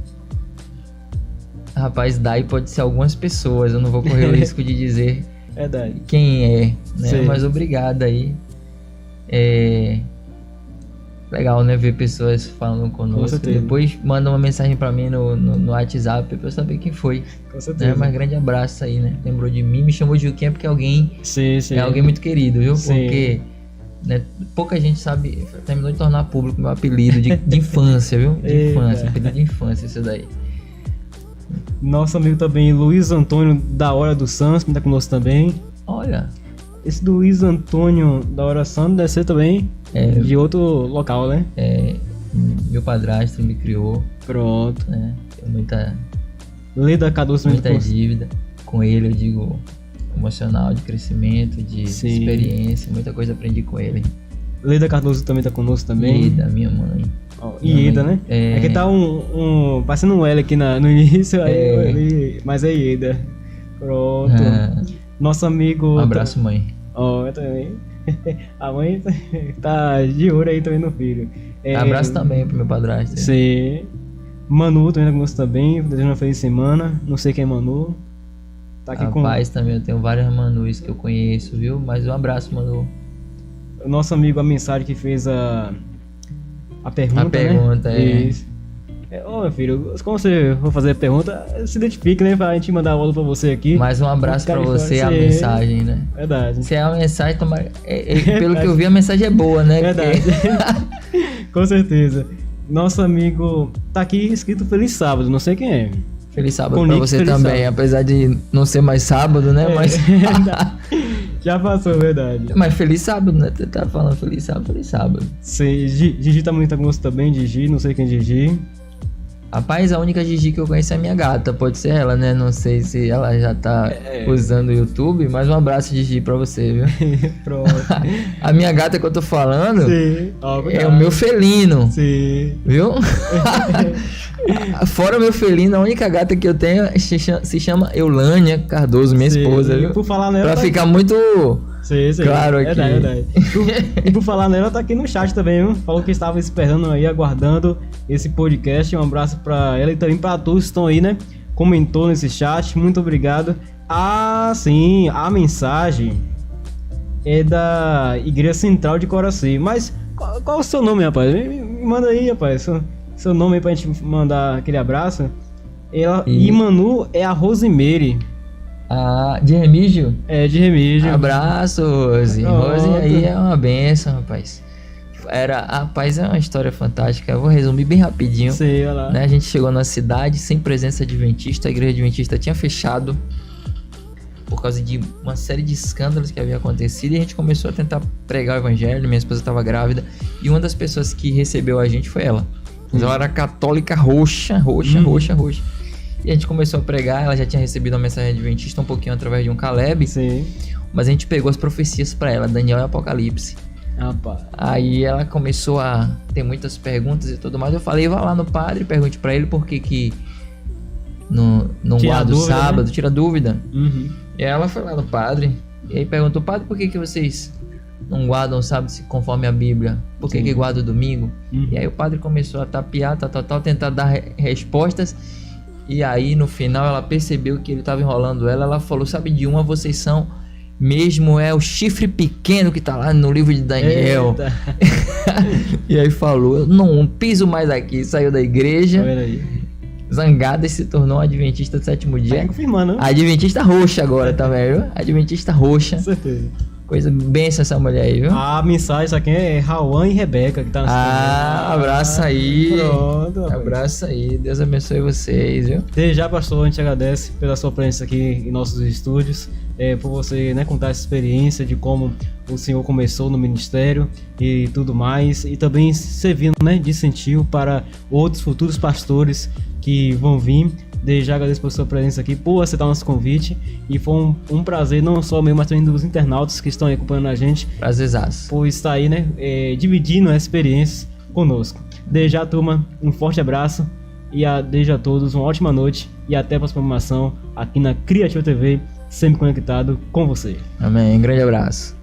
Rapaz, daí pode ser algumas pessoas, eu não vou correr o risco de dizer Verdade. quem é, né? Sim. Mas obrigado aí. Legal, né? Ver pessoas falando conosco. certeza. Depois manda uma mensagem pra mim no WhatsApp pra eu saber quem foi. Com certeza. Né? Mas grande abraço aí, né? Lembrou de mim, me chamou de Juquinha porque Sim, sim. é alguém muito querido, viu? Sim. Porque né, pouca gente sabe, terminou de tornar público meu apelido de infância, viu? De Eita. infância, apelido de infância, isso daí. Nosso amigo também, Luiz Antônio da Hora do Santos, que tá conosco também. Olha, Esse Luiz Antônio da Hora Santos deve ser também de outro local, né? meu padrasto me criou, Pronto. né? Tenho muita Leda Cardoso também tá muita conosco. dívida com ele, eu digo, emocional, de crescimento, de Sim. experiência, muita coisa aprendi com ele. Leda Cardoso também tá conosco também. E da minha mãe. Ó, Ieda, né? É. Aqui tá parecendo um L aqui no início, aí, mas é Ieda. Pronto. Ah, Nosso amigo... um abraço, mãe. Ó, eu também. A mãe tá de olho aí também no filho. Abraço também pro meu padrasto. Sim. Manu também tá conosco também, desejando uma feliz semana. Não sei quem é Manu. Tá aqui Rapaz, também eu tenho vários Manus que eu conheço, viu? Mas um abraço, Manu. com o nosso amigo, a mensagem que fez a pergunta, A pergunta, né? é. Isso. Ô, meu filho, como você for fazer a pergunta, se identifique, né? Pra gente mandar a bola pra você aqui. Mais um abraço pra você, a Sim. mensagem, né? Verdade. Se é a mensagem, pelo que eu vi, a mensagem é boa, né? Verdade. Com certeza. Nosso amigo tá aqui escrito Feliz Sábado, não sei quem é. Feliz sábado Com pra Nick, você feliz também, sábado. apesar de não ser mais sábado, né? Mas... Já passou, verdade. Mas feliz sábado, né? Você tá falando feliz sábado. Sei, Gigi também tá conosco também, Gigi, não sei quem é Gigi. Rapaz, a única Gigi que eu conheço é a minha gata, pode ser ela, né? Não sei se ela já tá usando o YouTube, mas um abraço, Gigi, pra você, viu? Pronto. A minha gata que eu tô falando Sim. Ó, é cuidado. o meu felino, Sim. viu? Fora o meu felino, a única gata que eu tenho se chama Eulânia Cardoso, minha Sim. esposa, viu? E por falar nela, Pra tá ficar muito... Sim. claro aqui. Verdade. E por falar nela, tá aqui no chat também, viu? Falou que estava esperando aí, aguardando esse podcast. Um abraço pra ela e também pra todos que estão aí, né? Comentou nesse chat, muito obrigado. Ah, sim, a mensagem é da Igreja Central de Coraci. Mas qual o seu nome, rapaz? Me manda aí, rapaz, seu nome aí pra gente mandar aquele abraço. E Manu é a Rosemary. de Remígio? É, de Remígio. Abraço, Rose. Pronto. Rose aí é uma benção, rapaz. Rapaz, é uma história fantástica. Eu vou resumir bem rapidinho. Sei, olha lá. Né? A gente chegou na cidade sem presença adventista. A igreja adventista tinha fechado por causa de uma série de escândalos que havia acontecido. E a gente começou a tentar pregar o evangelho. Minha esposa estava grávida. E uma das pessoas que recebeu a gente foi ela. Mas ela era católica roxa. E a gente começou a pregar. Ela já tinha recebido uma mensagem adventista um pouquinho através de um Caleb. Sim. Mas a gente pegou as profecias para ela, Daniel e Apocalipse. Rapaz. Aí ela começou a ter muitas perguntas e tudo mais. Eu falei, vá lá no padre, pergunte pra ele por que não Tira guarda o dúvida, sábado, né? tira dúvida. Uhum. E aí ela foi lá no padre e aí perguntou, padre, por que vocês não guardam o sábado conforme a Bíblia? Por que guarda o domingo? Uhum. E aí o padre começou a tapear, tentar dar respostas. E aí no final ela percebeu que ele estava enrolando ela. Ela falou, sabe de uma, vocês são... mesmo é o chifre pequeno que tá lá no livro de Daniel. E aí falou, eu não piso mais aqui. Saiu da igreja, Olha aí. zangada, e se tornou adventista do sétimo dia. Tá confirmando, né? Adventista roxa agora, tá vendo? Adventista roxa. Com certeza. Coisa benção essa mulher aí, viu? A mensagem, isso aqui é Rauan e Rebeca que tá no Abraço aí. Pronto, rapaz. Abraço aí. Deus abençoe vocês, viu? Desde já, pastor, a gente agradece pela sua presença aqui em nossos estúdios, por você, né, contar essa experiência de como o senhor começou no ministério e tudo mais, e também servindo, né, de incentivo para outros futuros pastores que vão vir. Desde já agradeço pela sua presença aqui, por aceitar nosso convite, e foi um prazer não só meu, mas também dos internautas que estão aí acompanhando a gente, Prazerzaço. por estar aí, né, dividindo as experiências conosco. Desde já, turma, um forte abraço e desde a todos uma ótima noite e até a próxima programação aqui na Criativa TV, sempre conectado com você. Amém. Grande abraço.